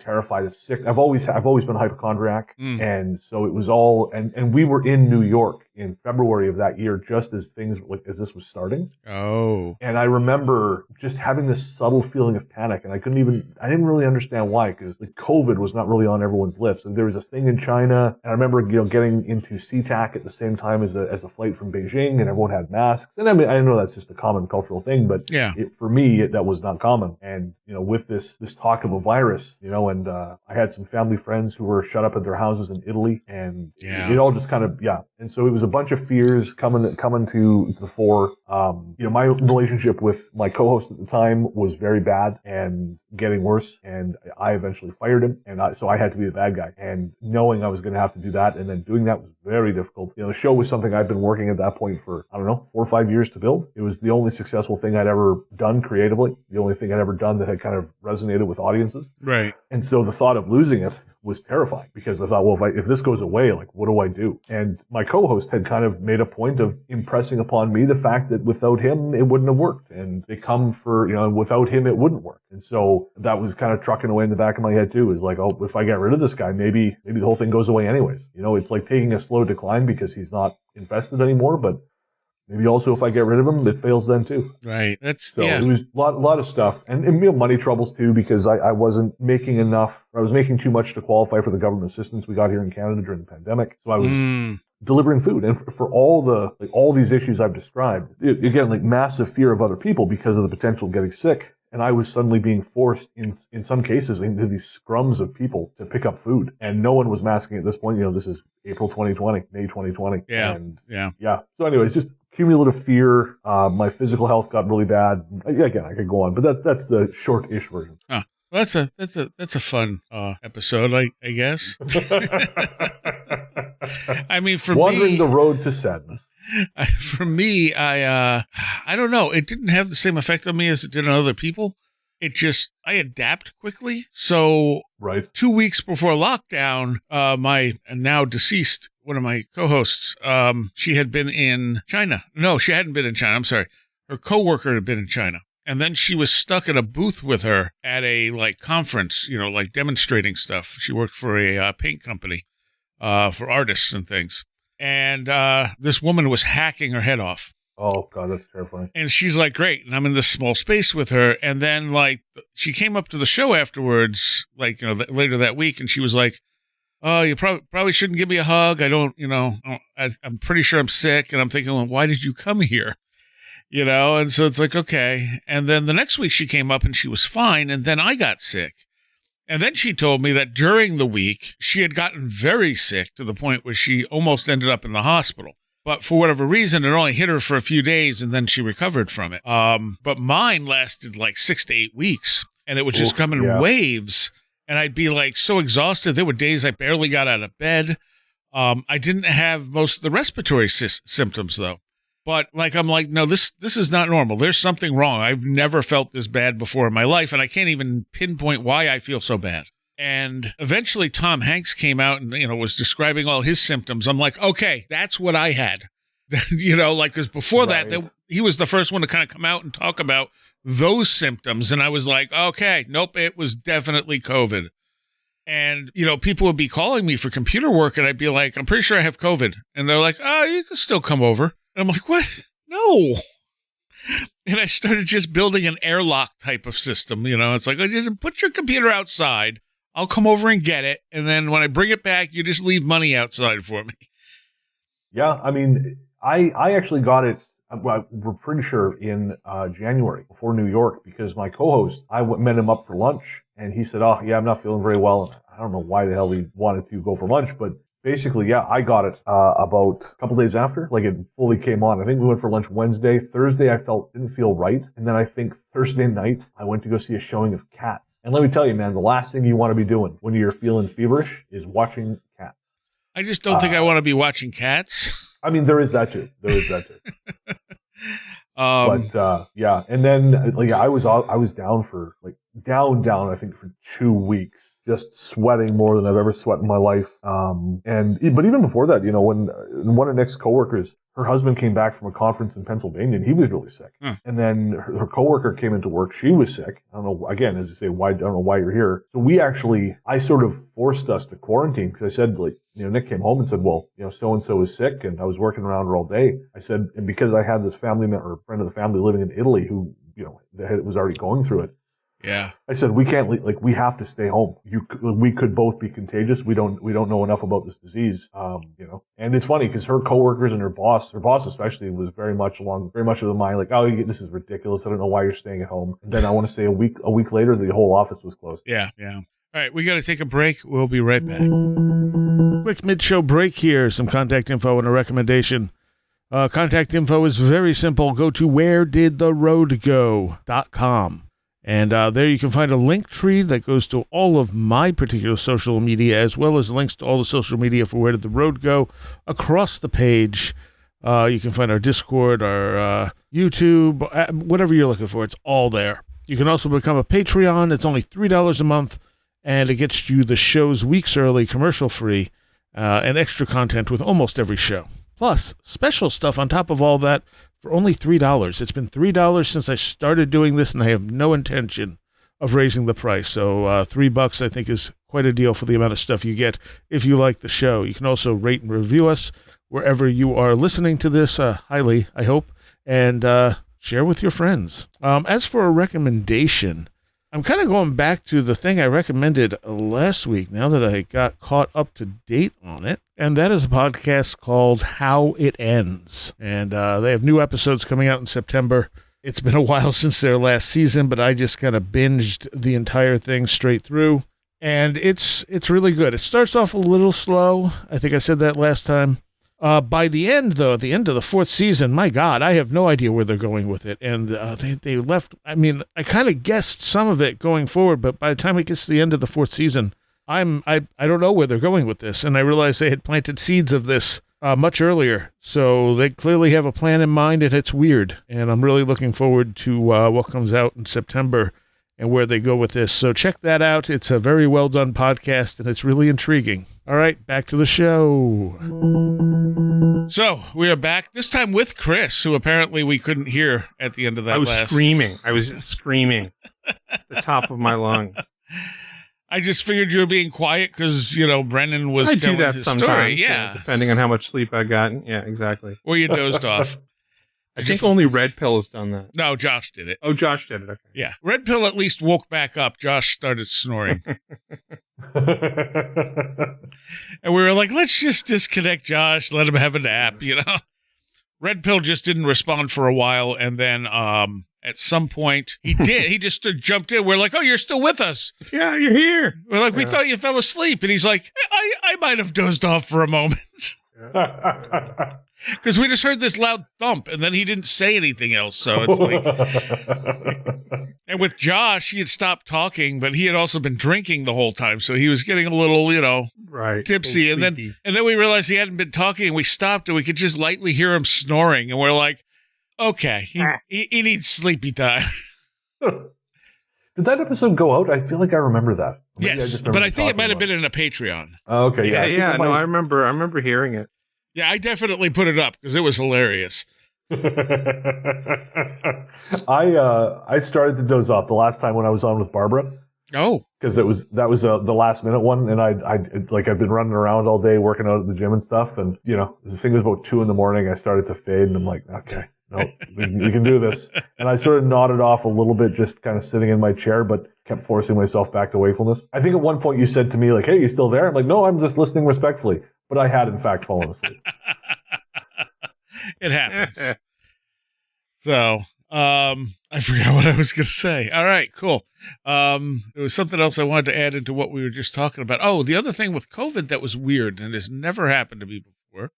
Terrified of sick. I've always been a hypochondriac, and so it was all. And we were in New York in February of that year, just as as this was starting. Oh. And I remember just having this subtle feeling of panic, and I didn't really understand why, because COVID was not really on everyone's lips. And there was this thing in China, and I remember getting into SeaTac at the same time as a flight from Beijing, and everyone had masks. And I mean, I know that's just a common cultural thing, but for me, that was not common. And, with this talk of a virus, and I had some family friends who were shut up at their houses in Italy, and it all just kind of, and so it was a bunch of fears coming to the fore. My relationship with my co-host at the time was very bad and getting worse, and I eventually fired him, and so I had to be the bad guy. And knowing I was going to have to do that, and then doing that was very difficult. The show was something I'd been working at that point for, 4 or 5 years to build. It was the only successful thing I'd ever done creatively, the only thing I'd ever done that had kind of resonated with audiences. Right. And so the thought of losing it was terrifying, because I thought, well, if this goes away, like, what do I do? And my co-host had kind of made a point of impressing upon me the fact that without him, it wouldn't have worked. And they come for, without him, it wouldn't work. And so that was kind of trucking away in the back of my head too, is like, oh, if I get rid of this guy, maybe the whole thing goes away anyways. It's like taking a slow decline because he's not infested anymore, but maybe also if I get rid of him, it fails then too. Right. It was a lot of stuff. And money troubles too, because I wasn't making enough. I was making too much to qualify for the government assistance we got here in Canada during the pandemic. So I was delivering food. And for all these issues I've described, again, like massive fear of other people because of the potential of getting sick. And I was suddenly being forced in some cases into these scrums of people to pick up food. And no one was masking at this point. This is April 2020, May 2020. Yeah. And yeah. So anyways, just cumulative fear. My physical health got really bad. Again, I could go on, but that's the short-ish version. Huh. Well, that's a fun episode, I guess. I mean, for Wandering me, the road to sadness. For me, I don't know. It didn't have the same effect on me as it did on other people. I adapt quickly. So right. 2 weeks before lockdown, my now deceased, one of my co-hosts, she had been in China. No, she hadn't been in China. I'm sorry. Her coworker had been in China. And then she was stuck in a booth with her at a conference, demonstrating stuff. She worked for a paint company for artists and things. And this woman was hacking her head off. Oh, God, that's terrifying. And she's like, great. And I'm in this small space with her. And then, she came up to the show afterwards, later that week. And she was like, oh, you probably shouldn't give me a hug. I don't, I'm pretty sure I'm sick. And I'm thinking, well, why did you come here? And so it's like, okay. And then the next week she came up and she was fine. And then I got sick. And then she told me that during the week, she had gotten very sick to the point where she almost ended up in the hospital. But for whatever reason, it only hit her for a few days and then she recovered from it. But mine lasted 6 to 8 weeks and it would just come in waves. And I'd be so exhausted. There were days I barely got out of bed. I didn't have most of the respiratory symptoms though. But I'm like, no, this is not normal. There's something wrong. I've never felt this bad before in my life, and I can't even pinpoint why I feel so bad. And eventually Tom Hanks came out and, was describing all his symptoms. I'm like, okay, that's what I had. Because before that, he was the first one to kind of come out and talk about those symptoms. And I was like, okay, nope, it was definitely COVID. And, people would be calling me for computer work, and I'd be like, I'm pretty sure I have COVID. And they're like, oh, you can still come over. And I'm like, what? No. And I started just building an airlock type of system. It's like, just put your computer outside. I'll come over and get it. And then when I bring it back, you just leave money outside for me. Yeah. I mean, I actually got it. We're pretty sure in January before New York, because my co-host, I met him up for lunch and he said, oh, yeah, I'm not feeling very well. And I don't know why the hell he wanted to go for lunch, but basically, yeah, I got it about a couple days after, it fully came on. I think we went for lunch Wednesday. Thursday, I didn't feel right. And then I think Thursday night, I went to go see a showing of Cats. And let me tell you, man, the last thing you want to be doing when you're feeling feverish is watching Cats. I just don't think I want to be watching Cats. I mean, there is that too. But yeah, and then I was down for down, I think for 2 weeks. Just sweating more than I've ever sweat in my life. But even before that, when one of Nick's coworkers, her husband came back from a conference in Pennsylvania and he was really sick. And then her coworker came into work. She was sick. I don't know, again, as you say, I don't know why you're here. So I sort of forced us to quarantine because I said, Nick came home and said, well, so-and-so is sick. And I was working around her all day. I said, and because I had this family member, or friend of the family living in Italy who, was already going through it. Yeah. I said, we can't we have to stay home. We could both be contagious. We don't know enough about this disease. And it's funny because her coworkers and her boss especially was very much of the mind, oh, this is ridiculous. I don't know why you're staying at home. And then I want to say a week later, the whole office was closed. Yeah. Yeah. All right, we got to take a break. We'll be right back. Quick mid-show break here. Some contact info and a recommendation. Contact info is very simple. Go to wheredidtheroadgo.com. And there you can find a link tree that goes to all of my particular social media, as well as links to all the social media for Where Did the Road Go across the page. You can find our Discord, our YouTube, whatever you're looking for. It's all there. You can also become a Patreon. It's only $3 a month, and it gets you the shows weeks early, commercial-free, and extra content with almost every show. Plus, special stuff on top of all that for only $3. It's been $3 since I started doing this, and I have no intention of raising the price. So $3, I think, is quite a deal for the amount of stuff you get if you like the show. You can also rate and review us wherever you are listening to this, highly, I hope, and share with your friends. As for a recommendation, I'm kind of going back to the thing I recommended last week now that I got caught up to date on it, and that is a podcast called How It Ends. And they have new episodes coming out in September. It's been a while since their last season, but I just kind of binged the entire thing straight through, and it's really good. It starts off a little slow. I think I said that last time. By the end, though, at the end of the fourth season, my God, I have no idea where they're going with it. And they left, I mean, I kind of guessed some of it going forward, but by the time it gets to the end of the fourth season, I don't know where they're going with this. And I realized they had planted seeds of this much earlier. So they clearly have a plan in mind, and it's weird. And I'm really looking forward to what comes out in September and where they go with this. So check that out. It's a very well done podcast, and it's really intriguing. All right, back to the show. So we are back, this time with Chris, who apparently we couldn't hear at the end of that I was screaming at the top of my lungs. I just figured you were being quiet because, Brennan was telling do that his sometimes, story. Yeah. Depending on how much sleep I've gotten. Yeah, exactly. Or you dozed off. I think only Red Pill has done that. No, Josh did it. Oh, Josh did it. Okay. Yeah. Red Pill at least woke back up. Josh started snoring. And we were like, let's just disconnect Josh, let him have a nap, Red Pill just didn't respond for a while, and then at some point he did. He just jumped in. We're like, oh, you're still with us. Yeah, you're here. We're like, we thought you fell asleep. And he's like, I might have dozed off for a moment. Because we just heard this loud thump, and then he didn't say anything else. So it's like, and with Josh, he had stopped talking, but he had also been drinking the whole time, so he was getting a little, right, tipsy. And then we realized he hadn't been talking, and we stopped, and we could just lightly hear him snoring, and we're like, okay, he needs sleepy time. Did that episode go out? I feel like I remember that. Maybe yes, but I think it might have been in a Patreon. Oh, okay, yeah. No, I remember hearing it. Yeah, I definitely put it up because it was hilarious. I started to doze off the last time when I was on with Barbara. Oh, because that was the last minute one, and I'd been running around all day working out at the gym and stuff, and the thing was about 2 a.m. I started to fade, and I'm like, okay, no, we can do this. And I sort of nodded off a little bit, just kind of sitting in my chair, but kept forcing myself back to wakefulness. I think at one point you said to me, like, hey, you still there? I'm like, no, I'm just listening respectfully. But I had, in fact, fallen asleep. It happens. So, I forgot what I was going to say. All right, cool. There was something else I wanted to add into what we were just talking about. Oh, the other thing with COVID that was weird, and has never happened to me before,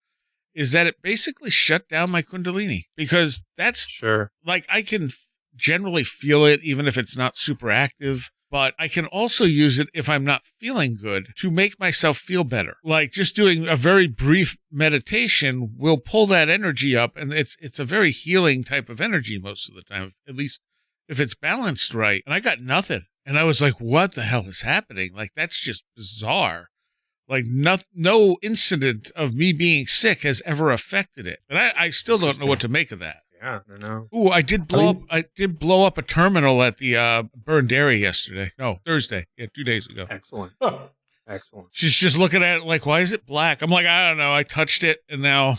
is that it basically shut down my Kundalini. Because that's, sure, like, I can generally feel it, even if it's not super active. But I can also use it if I'm not feeling good to make myself feel better. Like just doing a very brief meditation will pull that energy up, and it's a very healing type of energy most of the time, at least if it's balanced right. And I got nothing. And I was like, what the hell is happening? Like, that's just bizarre. Like no incident of me being sick has ever affected it. And I still don't know what to make of that. Yeah, I know. Ooh, I did blow up a terminal at the Burned Dairy yesterday. No, Thursday. Yeah, 2 days ago. Excellent. Excellent. She's just looking at it like, why is it black? I'm like, I don't know. I touched it, and now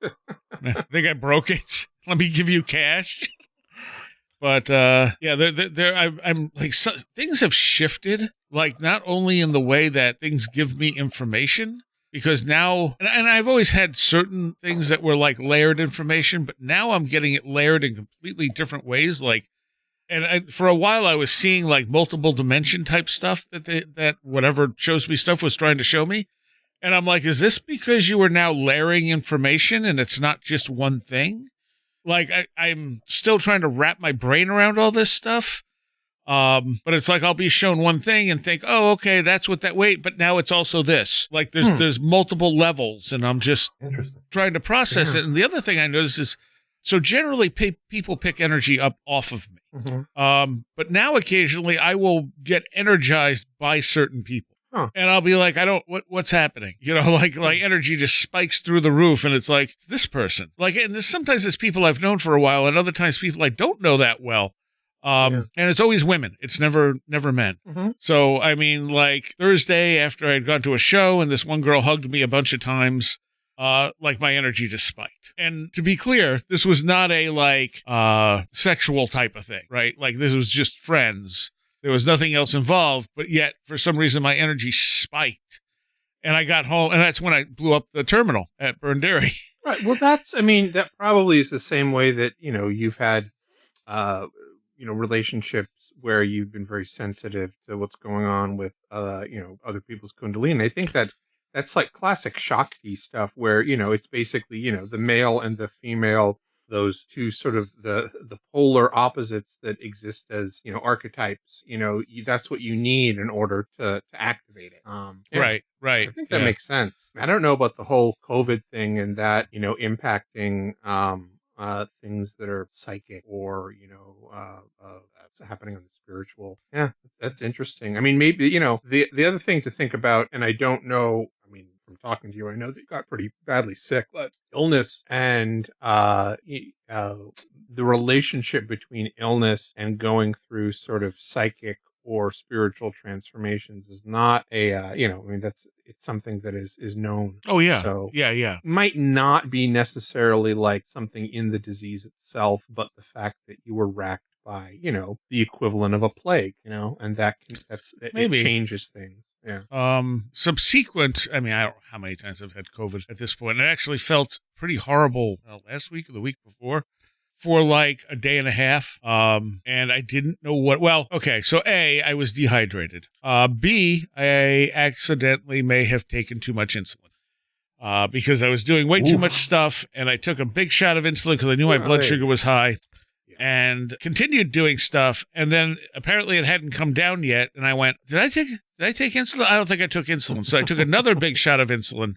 I think I broke it. Let me give you cash. But yeah, I'm like, things have shifted. Like not only in the way that things give me information. Because now, and I've always had certain things that were like layered information, but now I'm getting it layered in completely different ways. Like And for a while, I was seeing like multiple dimension type stuff that whatever shows me stuff was trying to show me. And I'm like, is this because you are now layering information and it's not just one thing? Like, I'm still trying to wrap my brain around all this stuff. But it's like I'll be shown one thing and think, oh, okay, that's what that, wait, but now it's also this. Like, there's multiple levels, and I'm just trying to process it. And the other thing I noticed is, so generally people pick energy up off of me. But now occasionally I will get energized by certain people. And I'll be like, what's happening? You know, like energy just spikes through the roof, and it's like, it's this person. Like, and sometimes it's people I've known for a while, and other times people I don't know that well. And it's always women. It's never men. So, I mean, like Thursday after I'd gone to a show and this one girl hugged me a bunch of times, like my energy just spiked. And to be clear, this was not a like sexual type of thing, right? Like this was just friends. There was nothing else involved, but yet for some reason my energy spiked. And I got home, and that's when I blew up the terminal at Burn Dairy. Right. Well, that probably is the same way that, you've had, relationships where you've been very sensitive to what's going on with, other people's Kundalini. I think that's like classic Shakti stuff where, it's basically, the male and the female, those two sort of the polar opposites that exist as, archetypes, that's what you need in order to activate it. Right. I think that makes sense. I don't know about the whole COVID thing and that, impacting, things that are psychic or, happening on the spiritual. Yeah, that's interesting. I mean, maybe, the other thing to think about, and I don't know, I mean, from talking to you, I know that you got pretty badly sick, but illness and the relationship between illness and going through sort of psychic or spiritual transformations is not it's something that is known. Oh yeah. So yeah. Might not be necessarily like something in the disease itself, but the fact that you were racked by, the equivalent of a plague, and it changes things. Yeah. Subsequent, I mean, I don't know how many times I've had COVID at this point. It actually felt pretty horrible last week or the week before for like a day and a half. And I didn't know so A, I was dehydrated. B, I accidentally may have taken too much insulin. Because I was doing way too much stuff, and I took a big shot of insulin because I knew my blood sugar was high. And continued doing stuff, and then apparently it hadn't come down yet, and I went, did I take insulin? I don't think I took insulin. So I took another big shot of insulin.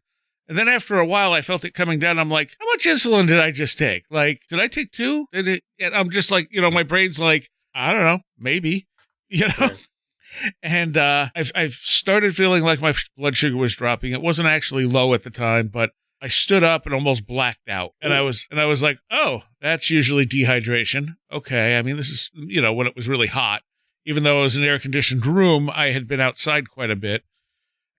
And then after a while, I felt it coming down. I'm like, how much insulin did I just take? Like, did I take 2? And I'm just like, my brain's like, I don't know, maybe, Right. And I've started feeling like my blood sugar was dropping. It wasn't actually low at the time, but I stood up and almost blacked out. And I was like, oh, that's usually dehydration. Okay. I mean, this is, when it was really hot. Even though it was an air-conditioned room, I had been outside quite a bit.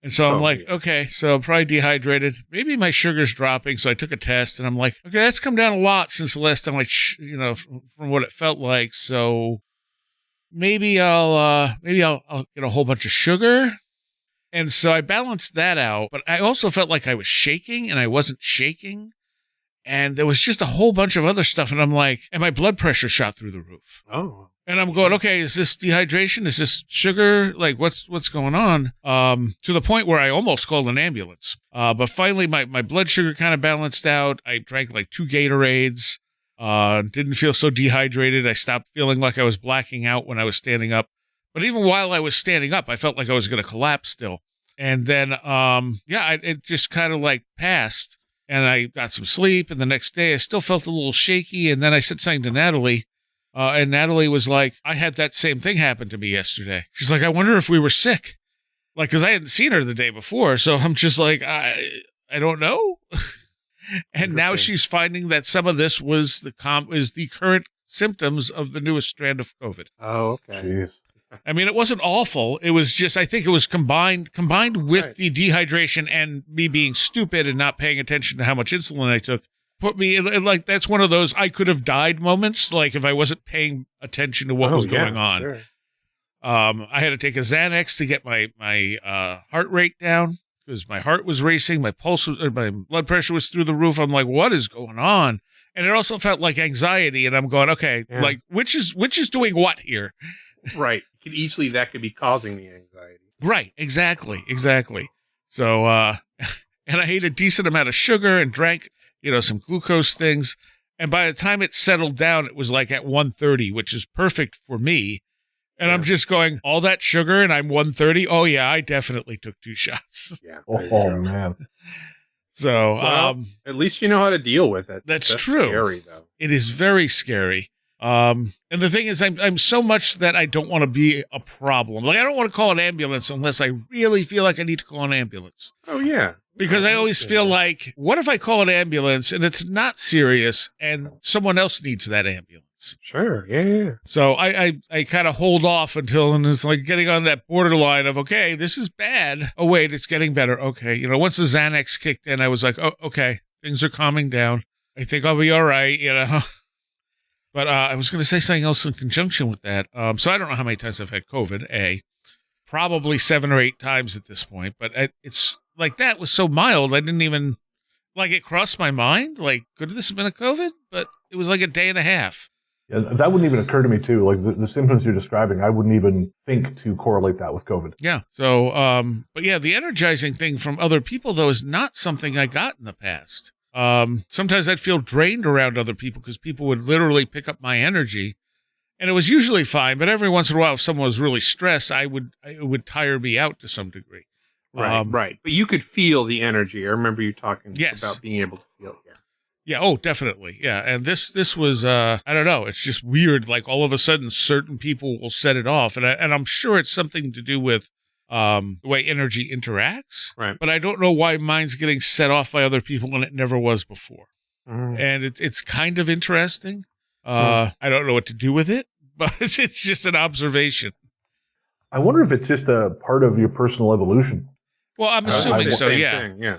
And so I'm like, okay, so I'm probably dehydrated. Maybe my sugar's dropping. So I took a test, and I'm like, okay, that's come down a lot since the last time from what it felt like. So maybe I'll get a whole bunch of sugar. And so I balanced that out, but I also felt like I was shaking, and I wasn't shaking. And there was just a whole bunch of other stuff. And I'm like, and my blood pressure shot through the roof. Oh. And I'm going, okay, is this dehydration? Is this sugar? Like, what's going on? To the point where I almost called an ambulance. But finally, my blood sugar kind of balanced out. I drank like 2 Gatorades. Didn't feel so dehydrated. I stopped feeling like I was blacking out when I was standing up. But even while I was standing up, I felt like I was going to collapse still. And then, it just kind of like passed. And I got some sleep. And the next day, I still felt a little shaky. And then I said something to Natalie. And Natalie was like, I had that same thing happen to me yesterday. She's like, I wonder if we were sick. Like, because I hadn't seen her the day before. So I'm just like, I don't know. And now she's finding that some of this was the current symptoms of the newest strand of COVID. Oh, okay. Jeez. I mean, it wasn't awful. It was just, I think it was combined with the dehydration and me being stupid and not paying attention to how much insulin I took. Put me in, like, that's one of those I could have died moments, like if I wasn't paying attention to what was going on. Sure. I had to take a Xanax to get my heart rate down because my heart was racing, my blood pressure was through the roof. I'm like, what is going on? And it also felt like anxiety. And I'm going, okay, like which is doing what here? Right. That could be causing the anxiety. Right. Exactly. So, and I ate a decent amount of sugar and drank, some glucose things. And by the time it settled down, it was like at 130, which is perfect for me. And I'm just going, all that sugar and I'm 130. Oh yeah, I definitely took 2 shots. Yeah. Oh man. So, well, at least you know how to deal with it. That's true. Scary though. It is very scary. And the thing is, I'm so much that I don't want to be a problem. Like, I don't want to call an ambulance unless I really feel like I need to call an ambulance. Oh yeah. Because I always feel like, what if I call an ambulance and it's not serious and someone else needs that ambulance? Sure. Yeah. So I kind of hold off until, and it's like getting on that borderline of, okay, this is bad. Oh, wait, it's getting better. Okay. Once the Xanax kicked in, I was like, oh, okay, things are calming down. I think I'll be all right, But I was going to say something else in conjunction with that. So I don't know how many times I've had COVID, probably 7 or 8 times at this point, but it's like that was so mild. I didn't even, like, it crossed my mind. Like, could this have been a COVID? But it was like a day and a half. Yeah, that wouldn't even occur to me too. Like the symptoms you're describing, I wouldn't even think to correlate that with COVID. Yeah. So, but yeah, the energizing thing from other people though is not something I got in the past. Sometimes I'd feel drained around other people because people would literally pick up my energy, and it was usually fine. But every once in a while, if someone was really stressed, it would tire me out to some degree. Right. But you could feel the energy. I remember you talking about being able to feel it. Yeah. Oh, definitely. Yeah. And this was, I don't know. It's just weird. Like all of a sudden certain people will set it off. And I'm sure it's something to do with, the way energy interacts. Right. But I don't know why mine's getting set off by other people when it never was before. Mm. And it's kind of interesting. I don't know what to do with it, but it's just an observation. I wonder if it's just a part of your personal evolution. Well, I'm assuming so. Yeah. Yeah.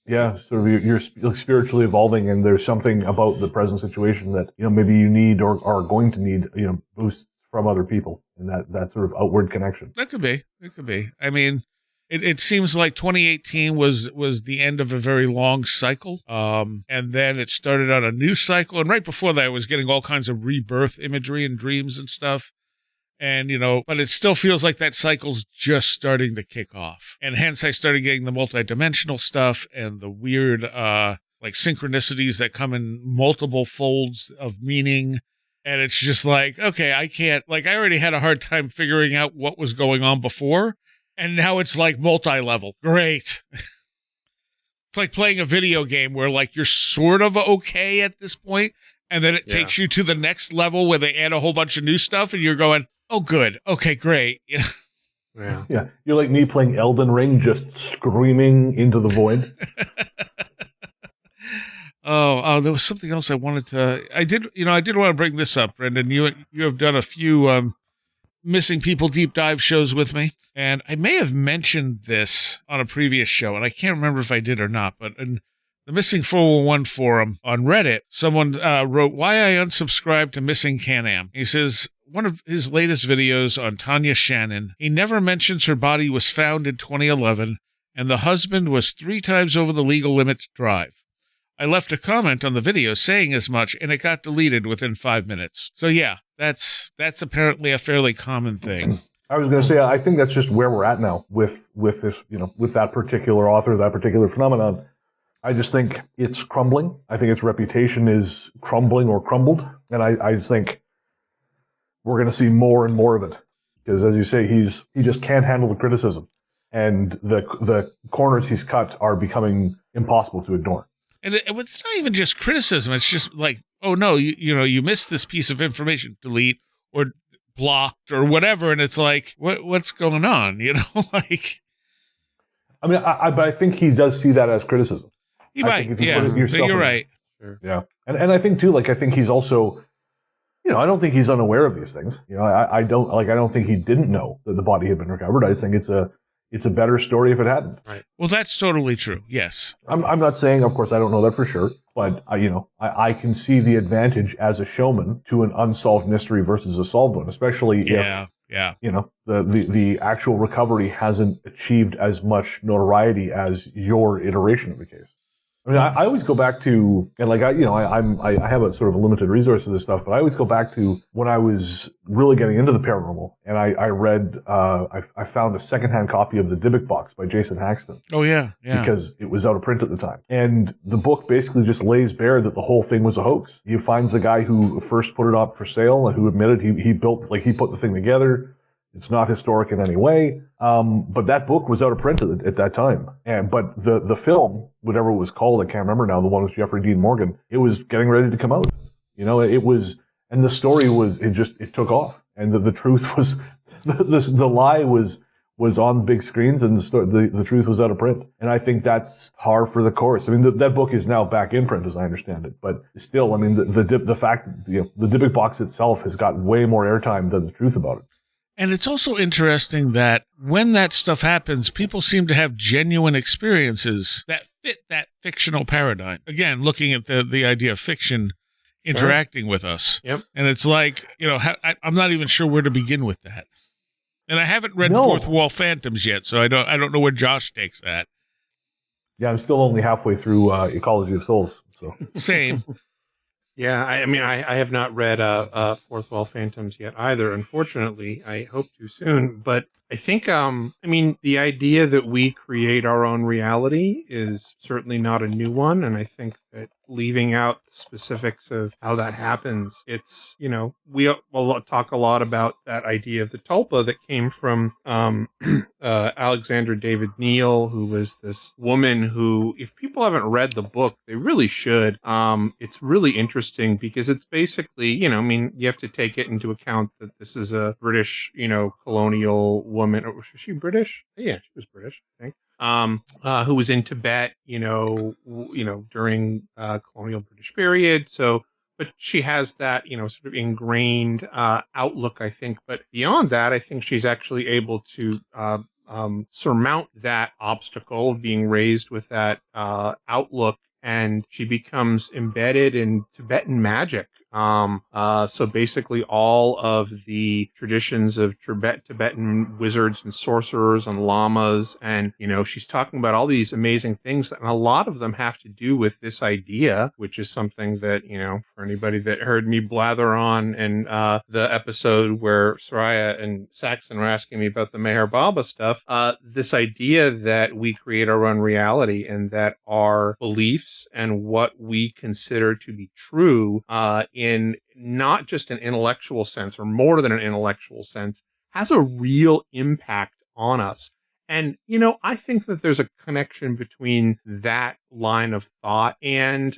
Yeah, sort of you're spiritually evolving, and there's something about the present situation that maybe you need or are going to need boosts from other people, and that sort of outward connection. That could be. It could be. I mean, it seems like 2018 was the end of a very long cycle, and then it started on a new cycle, and right before that, I was getting all kinds of rebirth imagery and dreams and stuff. And, but it still feels like that cycle's just starting to kick off. And hence I started getting the multidimensional stuff and the weird, like synchronicities that come in multiple folds of meaning. And it's just like, okay, I can't, like, I already had a hard time figuring out what was going on before. And now it's like multi-level. Great. It's like playing a video game where like you're sort of okay at this point, and then it takes you to the next level where they add a whole bunch of new stuff and you're going, oh, good. Okay, great. Yeah. You're like me playing Elden Ring, just screaming into the void. Oh, there was something else I wanted to. I did want to bring this up, Brendan. You have done a few missing people deep dive shows with me, and I may have mentioned this on a previous show, and I can't remember if I did or not. But in the Missing 411 forum on Reddit, someone wrote, "Why I unsubscribed to Missing Can-Am." He says, one of his latest videos on Tanya Shannon, he never mentions her body was found in 2011 and the husband was 3 times over the legal limit to drive. I left a comment on the video saying as much, and it got deleted within 5 minutes. So yeah, that's apparently a fairly common thing. I was going to say, I think that's just where we're at now with this, with that particular author, that particular phenomenon. I just think it's crumbling. I think its reputation is crumbling or crumbled. And I just think we're going to see more and more of it, because, as you say, he just can't handle the criticism, and the corners he's cut are becoming impossible to ignore. And it's not even just criticism; it's just like, oh no, you missed this piece of information, delete or blocked or whatever, and it's like, what's going on? Like. I mean, but I think he does see that as criticism. He might, yeah. You're right. Yeah, and I think too, like, I think he's also. I don't think he's unaware of these things. I don't think he didn't know that the body had been recovered. I just think it's a better story if it hadn't. Right. Well, that's totally true. Yes. I'm not saying, of course, I don't know that for sure, but I can see the advantage as a showman to an unsolved mystery versus a solved one, especially if the actual recovery hasn't achieved as much notoriety as your iteration of the case. I mean, I always go back to, and like I have a sort of a limited resource of this stuff, but I always go back to when I was really getting into the paranormal, and I read, I found a secondhand copy of the Dybbuk box by Jason Haxton. Oh yeah, yeah. Because it was out of print at the time, and the book basically just lays bare that the whole thing was a hoax. He finds the guy who first put it up for sale and who admitted he put the thing together. It's not historic in any way, but that book was out of print at that time. But the film, whatever it was called, I can't remember now, the one with Jeffrey Dean Morgan, it was getting ready to come out. It was, and the story was, it took off. And the truth was, the lie was on big screens, and the truth was out of print. And I think that's par for the course. I mean, that book is now back in print, as I understand it. But still, I mean, the fact that the Dybbuk box itself has got way more airtime than the truth about it. And it's also interesting that when that stuff happens, people seem to have genuine experiences that fit that fictional paradigm. Again, looking at the idea of fiction interacting with us. Yep. And it's like, I'm not even sure where to begin with that. And I haven't read Fourth Wall Phantoms yet, so I don't know where Josh takes that. Yeah, I'm still only halfway through Ecology of Souls. So Same. Yeah, I mean, I have not read Fourth Wall Phantoms yet either, unfortunately. I hope to soon. But I think, the idea that we create our own reality is certainly not a new one. And I think that leaving out the specifics of how that happens, it's, we will talk a lot about that idea of the tulpa that came from Alexander David Neal, who was this woman who, if people haven't read the book, they really should. It's really interesting because it's basically, you have to take it into account that this is a British, colonial woman. Or was she British? Yeah, she was British, I think. Who was in Tibet, during colonial British period. So, but she has that, sort of ingrained outlook, I think. But beyond that, I think she's actually able to surmount that obstacle of being raised with that outlook, and she becomes embedded in Tibetan magic. So basically all of the traditions of Tibetan wizards and sorcerers and lamas. And, she's talking about all these amazing things, and a lot of them have to do with this idea, which is something that, for anybody that heard me blather on in the episode where Soraya and Saxon were asking me about the Meher Baba stuff, this idea that we create our own reality and that our beliefs and what we consider to be true in not just an intellectual sense or more than an intellectual sense has a real impact on us. And, I think that there's a connection between that line of thought and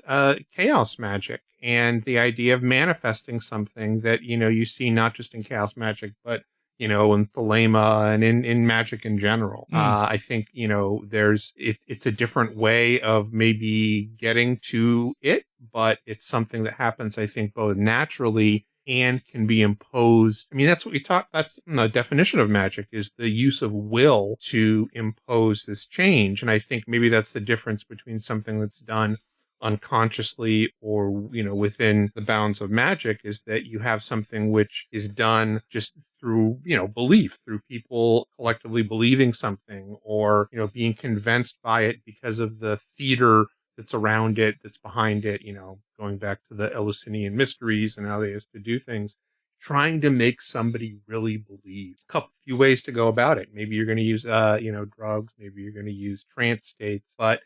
chaos magic and the idea of manifesting something that, you see not just in chaos magic, but in Thelema and in magic in general. I think, it's a different way of maybe getting to it, but it's something that happens, I think, both naturally and can be imposed. I mean, that's what we talk. That's the definition of magic, is the use of will to impose this change. And I think maybe that's the difference between something that's done unconsciously or within the bounds of magic, is that you have something which is done just through belief, through people collectively believing something, or being convinced by it because of the theater that's around it, that's behind it, going back to the Eleusinian mysteries and how they used to do things, trying to make somebody really believe. Few ways to go about it. Maybe you're going to use drugs, maybe you're going to use trance states, but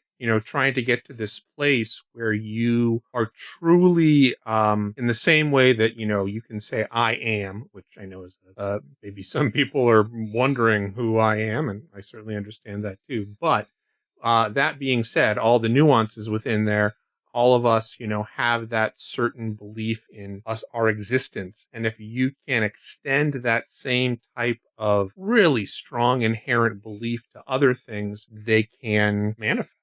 trying to get to this place where you are truly, in the same way that, you can say, I am, which I know is, maybe some people are wondering who I am, and I certainly understand that too. But that being said, all the nuances within there, all of us, have that certain belief in our existence. And if you can extend that same type of really strong inherent belief to other things, they can manifest.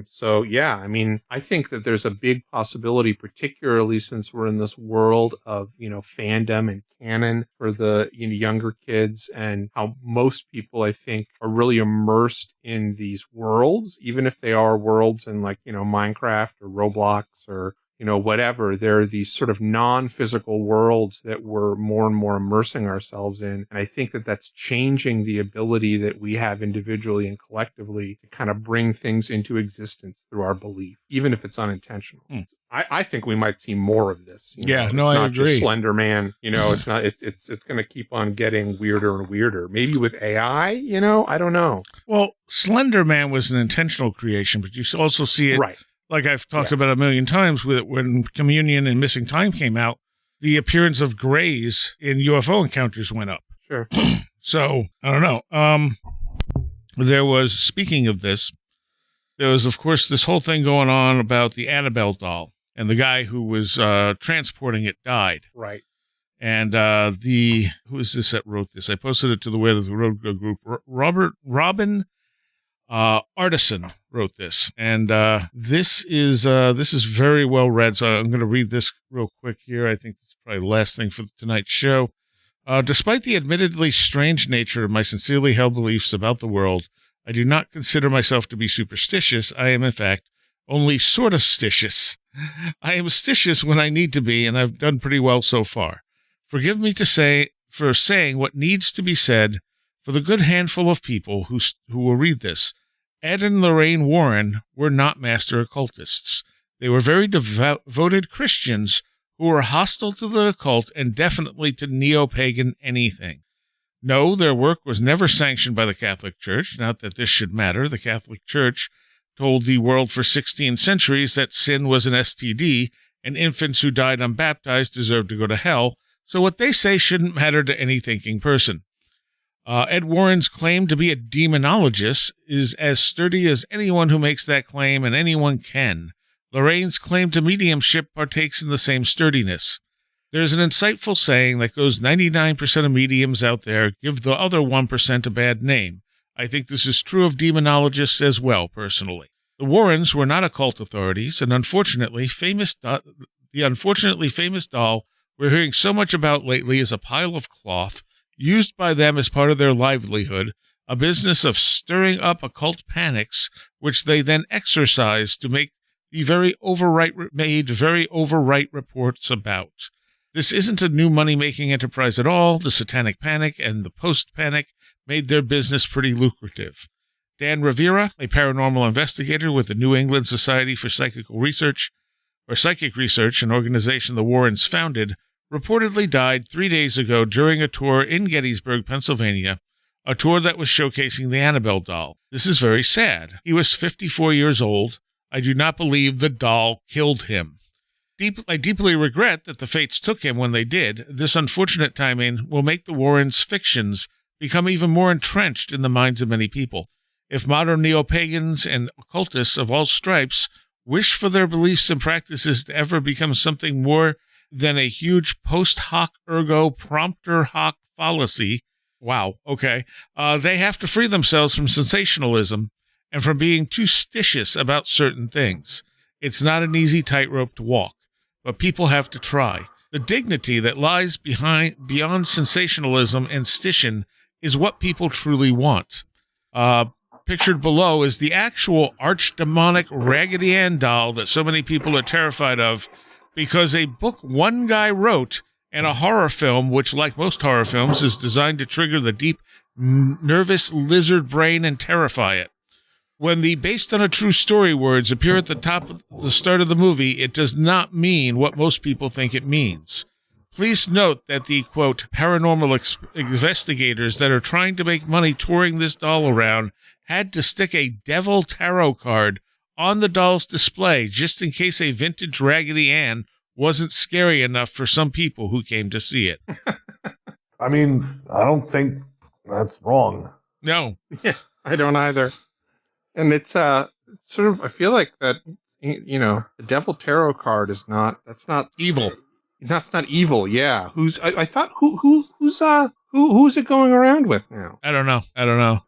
So yeah, I mean, I think that there's a big possibility, particularly since we're in this world of, fandom and canon for the younger kids, and how most people, I think, are really immersed in these worlds, even if they are worlds in like, Minecraft or Roblox or, whatever. There are these sort of non-physical worlds that we're more and more immersing ourselves in. And I think that that's changing the ability that we have individually and collectively to kind of bring things into existence through our belief, even if it's unintentional. I think we might see more of this. I agree. It's not just Slender Man. It's not. It's going to keep on getting weirder and weirder. Maybe with AI. I don't know. Well, Slender Man was an intentional creation, but you also see it, right? Like I've talked about a million times, with when Communion and Missing Time came out, the appearance of grays in UFO encounters went up. Sure. So I don't know. There was, speaking of this, there was, of course, this whole thing going on about the Annabelle doll. And the guy who was transporting it died. Right. And who is this that wrote this? I posted it to the Where Did the Road Go group. Robin Artisan wrote this. And this is very well read. So I'm going to read this real quick here. I think it's probably the last thing for tonight's show. Despite the admittedly strange nature of my sincerely held beliefs about the world, I do not consider myself to be superstitious. I am, in fact, only sort of stitious. I am stitious when I need to be, and I've done pretty well so far. Forgive me for saying what needs to be said for the good handful of people who will read this. Ed and Lorraine Warren were not master occultists. They were very devoted Christians who were hostile to the occult and definitely to neo-pagan anything. No, their work was never sanctioned by the Catholic Church. Not that this should matter. The Catholic Church told the world for 16 centuries that sin was an STD and infants who died unbaptized deserved to go to hell, so what they say shouldn't matter to any thinking person. Ed Warren's claim to be a demonologist is as sturdy as anyone who makes that claim, and anyone can. Lorraine's claim to mediumship partakes in the same sturdiness. There's an insightful saying that goes 99% of mediums out there give the other 1% a bad name. I think this is true of demonologists as well, personally. The Warrens were not occult authorities, and the unfortunately famous doll we're hearing so much about lately is a pile of cloth used by them as part of their livelihood, a business of stirring up occult panics, which they then exercise to make the very overwrite reports about. This isn't a new money-making enterprise at all. The Satanic Panic and the Post-Panic made their business pretty lucrative. Dan Rivera, a paranormal investigator with the New England Society for Psychic Research, an organization the Warrens founded, reportedly died 3 days ago during a tour in Gettysburg, Pennsylvania, a tour that was showcasing the Annabelle doll. This is very sad. He was 54 years old. I do not believe the doll killed him. I deeply regret that the fates took him when they did. This unfortunate timing will make the Warrens' fictions become even more entrenched in the minds of many people. If modern neo-pagans and occultists of all stripes wish for their beliefs and practices to ever become something more than a huge post hoc ergo prompter hoc fallacy, they have to free themselves from sensationalism and from being too stitious about certain things. It's not an easy tightrope to walk, but people have to try. The dignity that lies beyond sensationalism and stition is what people truly want. Pictured below is the actual archdemonic Raggedy Ann doll that so many people are terrified of because a book one guy wrote and a horror film, which, like most horror films, is designed to trigger the deep, nervous lizard brain and terrify it. When the based on a true story words appear at the start of the movie, it does not mean what most people think it means. Please note that the, quote, paranormal investigators that are trying to make money touring this doll around had to stick a devil tarot card on the doll's display just in case a vintage Raggedy Ann wasn't scary enough for some people who came to see it. I mean, I don't think that's wrong. No. Yeah, I don't either. And it's sort of, I feel like that, the devil tarot card is that's not evil. That's not evil. Yeah. I thought who's it going around with now? I don't know.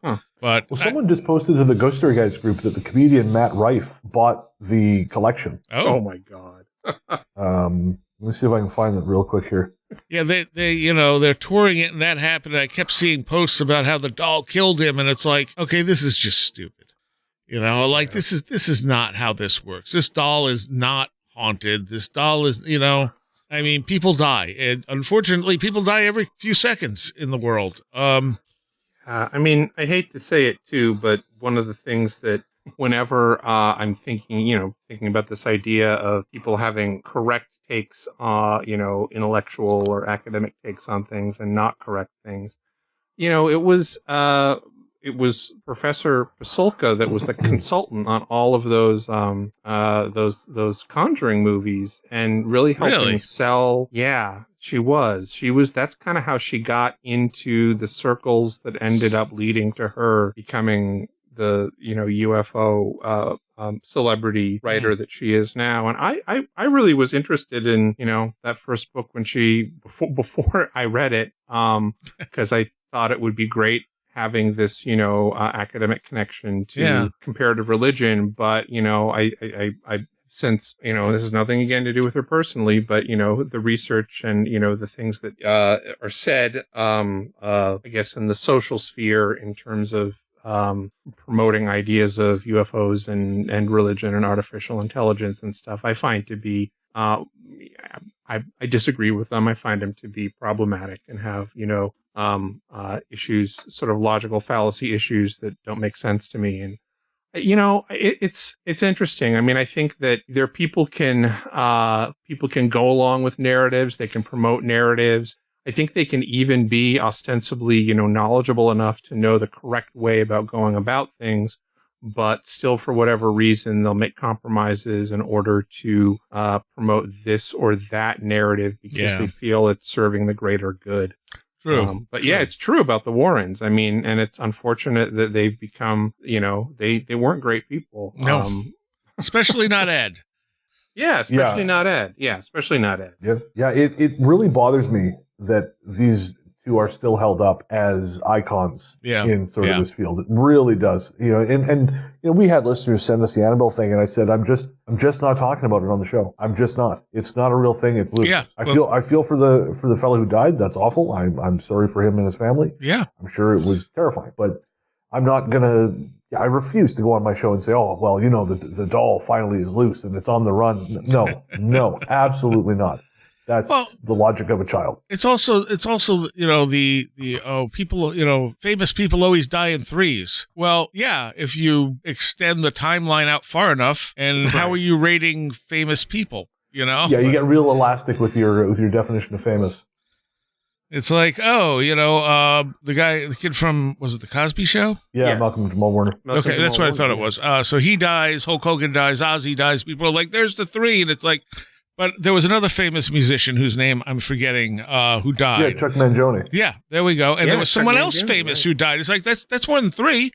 Huh. But someone just posted to the Ghost Story Guys group that the comedian Matt Rife bought the collection. Oh my God. Let me see if I can find it real quick here. Yeah, they're touring it and that happened. I kept seeing posts about how the doll killed him, and it's like, okay, this is just stupid. This is not how this works. This doll is not haunted. This doll is, I mean, people die. And unfortunately, people die every few seconds in the world. I mean, I hate to say it too, but one of the things that whenever I'm thinking about this idea of people having correct takes, intellectual or academic takes on things and not correct things, it was Professor Pasulka that was the consultant on all of those Conjuring movies and really helping sell. Yeah, she was. That's kind of how she got into the circles that ended up leading to her becoming the UFO celebrity writer that she is now. And I really was interested in that first book when before I read it, because I thought it would be great having this academic connection to comparative religion. But I since this has nothing again to do with her personally, but the research and the things that are said I guess in the social sphere in terms of promoting ideas of UFOs and religion and artificial intelligence and stuff, I find to be I disagree with them. I find them to be problematic and have issues, sort of logical fallacy issues that don't make sense to me. And it's interesting. I mean, I think that people can go along with narratives. They can promote narratives. I think they can even be ostensibly, knowledgeable enough to know the correct way about going about things, but still, for whatever reason, they'll make compromises in order to promote this or that narrative because they feel it's serving the greater good. True. But yeah, it's true about the Warrens. I mean, and it's unfortunate that they've become, they weren't great people. No, especially not Ed. Yeah, especially not Ed. Yeah, especially not Ed. Yeah. It really bothers me that these two are still held up as icons in sort of this field. It really does. And we had listeners send us the Annabelle thing, and I said, I'm just not talking about it on the show. I'm just not. It's not a real thing. It's loose. Yeah, I feel for the fellow who died. That's awful. I'm sorry for him and his family. Yeah. I'm sure it was terrifying, but I'm not gonna. I refuse to go on my show and say, oh, well, the doll finally is loose and it's on the run. No, absolutely not. That's the logic of a child. It's also the people, famous people always die in threes. Well, yeah, if you extend the timeline out far enough, and how are you rating famous people? Yeah, you get real elastic with your definition of famous. It's like, the kid from, was it the Cosby Show? Yeah, yes. Malcolm Jamal Warner. Okay, that's what I thought it was. So he dies, Hulk Hogan dies, Ozzy dies. People are like, there's the three, and it's like. But there was another famous musician whose name I'm forgetting, who died. Yeah, Chuck Mangione. Yeah, there we go. And there was someone else famous who died. It's like, that's more than three.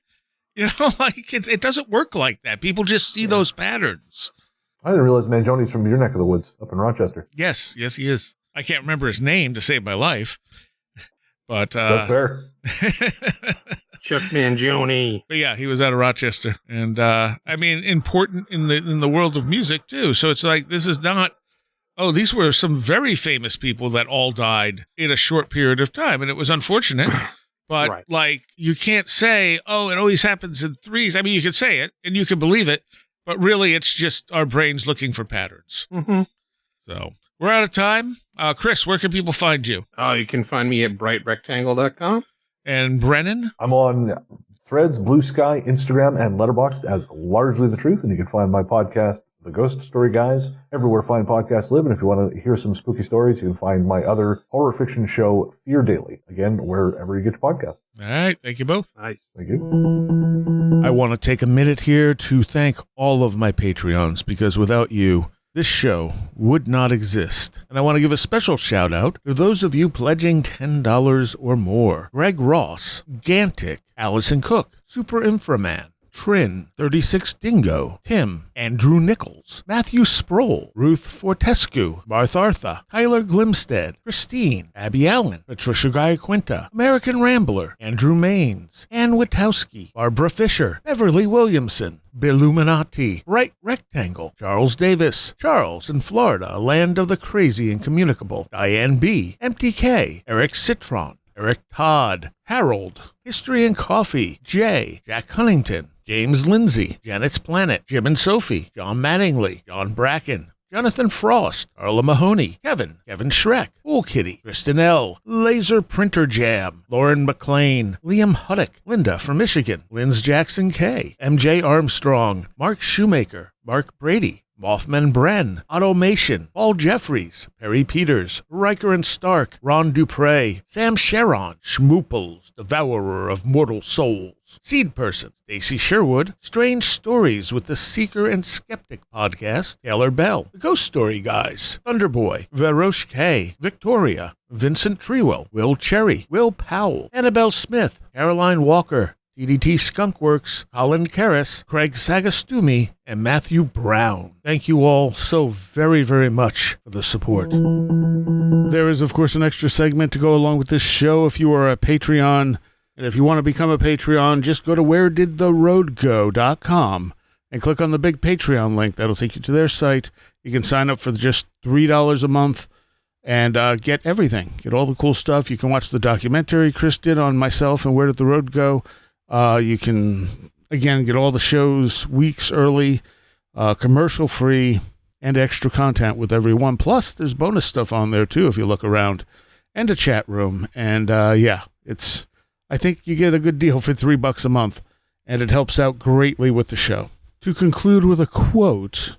Like it doesn't work like that. People just see those patterns. I didn't realize Mangione's from your neck of the woods up in Rochester. Yes, he is. I can't remember his name to save my life. But that's fair. Chuck Mangione. But yeah, he was out of Rochester. And I mean, important in the world of music too. So it's like, this is not. Oh, these were some very famous people that all died in a short period of time, and it was unfortunate. But, you can't say, oh, it always happens in threes. I mean, you can say it, and you can believe it, but really it's just our brains looking for patterns. Mm-hmm. So, we're out of time. Chris, where can people find you? Oh, you can find me at brightrectangle.com. And Brennan? I'm on Threads, Blue Sky, Instagram, and Letterboxd as Largely the Truth, and you can find my podcast, The Ghost Story Guys, everywhere fine podcasts live. And if you want to hear some spooky stories, you can find my other horror fiction show, Fear Daily, again, wherever you get your podcasts. All right. Thank you both. Nice. Thank you. I want to take a minute here to thank all of my Patreons, because without you, this show would not exist. And I want to give a special shout out to those of you pledging $10 or more. Greg Ross, Gantic, Allison Cook, Super Inframan, Trin, 36 Dingo, Tim, Andrew Nichols, Matthew Sproul, Ruth Fortescue, Barthartha, Tyler Glimstead, Christine, Abby Allen, Patricia Guy-Quinta, American Rambler, Andrew Maines, Ann Witowski, Barbara Fisher, Beverly Williamson, Billuminati, Right Rectangle, Charles Davis, Charles in Florida, Land of the Crazy and Communicable, Diane B., MTK, Eric Citron, Eric Todd, Harold, History and Coffee, Jay, Jack Huntington, James Lindsay, Janet's Planet, Jim and Sophie, John Mattingly, John Bracken, Jonathan Frost, Arla Mahoney, Kevin Shrek, Cool Kitty, Kristen L., Laser Printer Jam, Lauren McLean, Liam Huddock, Linda from Michigan, Linz Jackson K., MJ Armstrong, Mark Shoemaker, Mark Brady, Mothman Bren, Automation, Paul Jeffries, Perry Peters, Riker and Stark, Ron Dupre, Sam Sharon, Schmooples, Devourer of Mortal Souls, Seed Person, Stacy Sherwood, Strange Stories with the Seeker and Skeptic podcast, Taylor Bell, The Ghost Story Guys, Thunderboy, Verosh K, Victoria, Vincent Trewell, Will Cherry, Will Powell, Annabelle Smith, Caroline Walker, TDT Skunkworks, Colin Karras, Craig Sagastumi, and Matthew Brown. Thank you all so very, very much for the support. There is, of course, an extra segment to go along with this show if you are a Patreon. And if you want to become a Patreon, just go to wheredidtheroadgo.com and click on the big Patreon link. That'll take you to their site. You can sign up for just $3 a month and get everything. Get all the cool stuff. You can watch the documentary Chris did on myself and Where Did the Road Go. You can, again, get all the shows weeks early, commercial-free, and extra content with every one. Plus, there's bonus stuff on there, too, if you look around, and a chat room. And, I think you get a good deal for $3 a month, and it helps out greatly with the show. To conclude with a quote,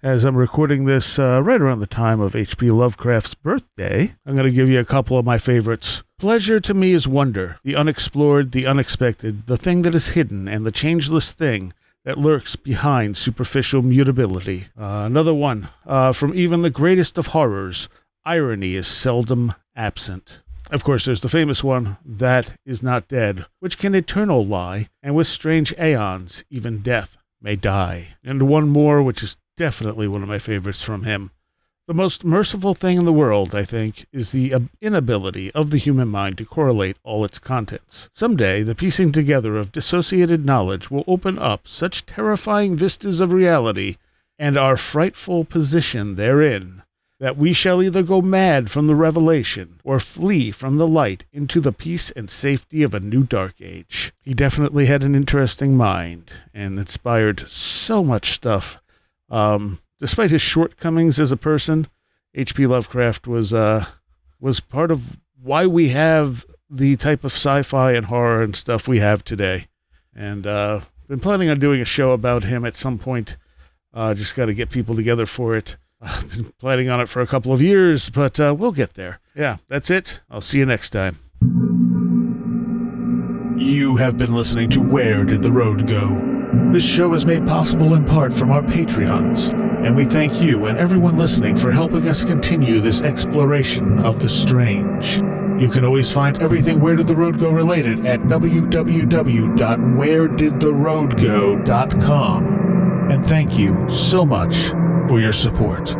as I'm recording this right around the time of H.P. Lovecraft's birthday, I'm going to give you a couple of my favorites. Pleasure to me is wonder, the unexplored, the unexpected, the thing that is hidden, and the changeless thing that lurks behind superficial mutability. Another one, from even the greatest of horrors, irony is seldom absent. Of course, there's the famous one, that is not dead, which can eternal lie, and with strange aeons, even death may die. And one more, which is definitely one of my favorites from him. The most merciful thing in the world, I think, is the inability of the human mind to correlate all its contents. Someday, the piecing together of dissociated knowledge will open up such terrifying vistas of reality and our frightful position therein, that we shall either go mad from the revelation or flee from the light into the peace and safety of a new dark age. He definitely had an interesting mind and inspired so much stuff. Despite his shortcomings as a person, H.P. Lovecraft was part of why we have the type of sci-fi and horror and stuff we have today. And been planning on doing a show about him at some point. Just got to get people together for it. I've been planning on it for a couple of years, but we'll get there. Yeah, that's it. I'll see you next time. You have been listening to Where Did the Road Go? This show is made possible in part from our Patreons, and we thank you and everyone listening for helping us continue this exploration of the strange. You can always find everything Where Did the Road Go related at www.wheredidtheroadgo.com. And thank you so much for your support.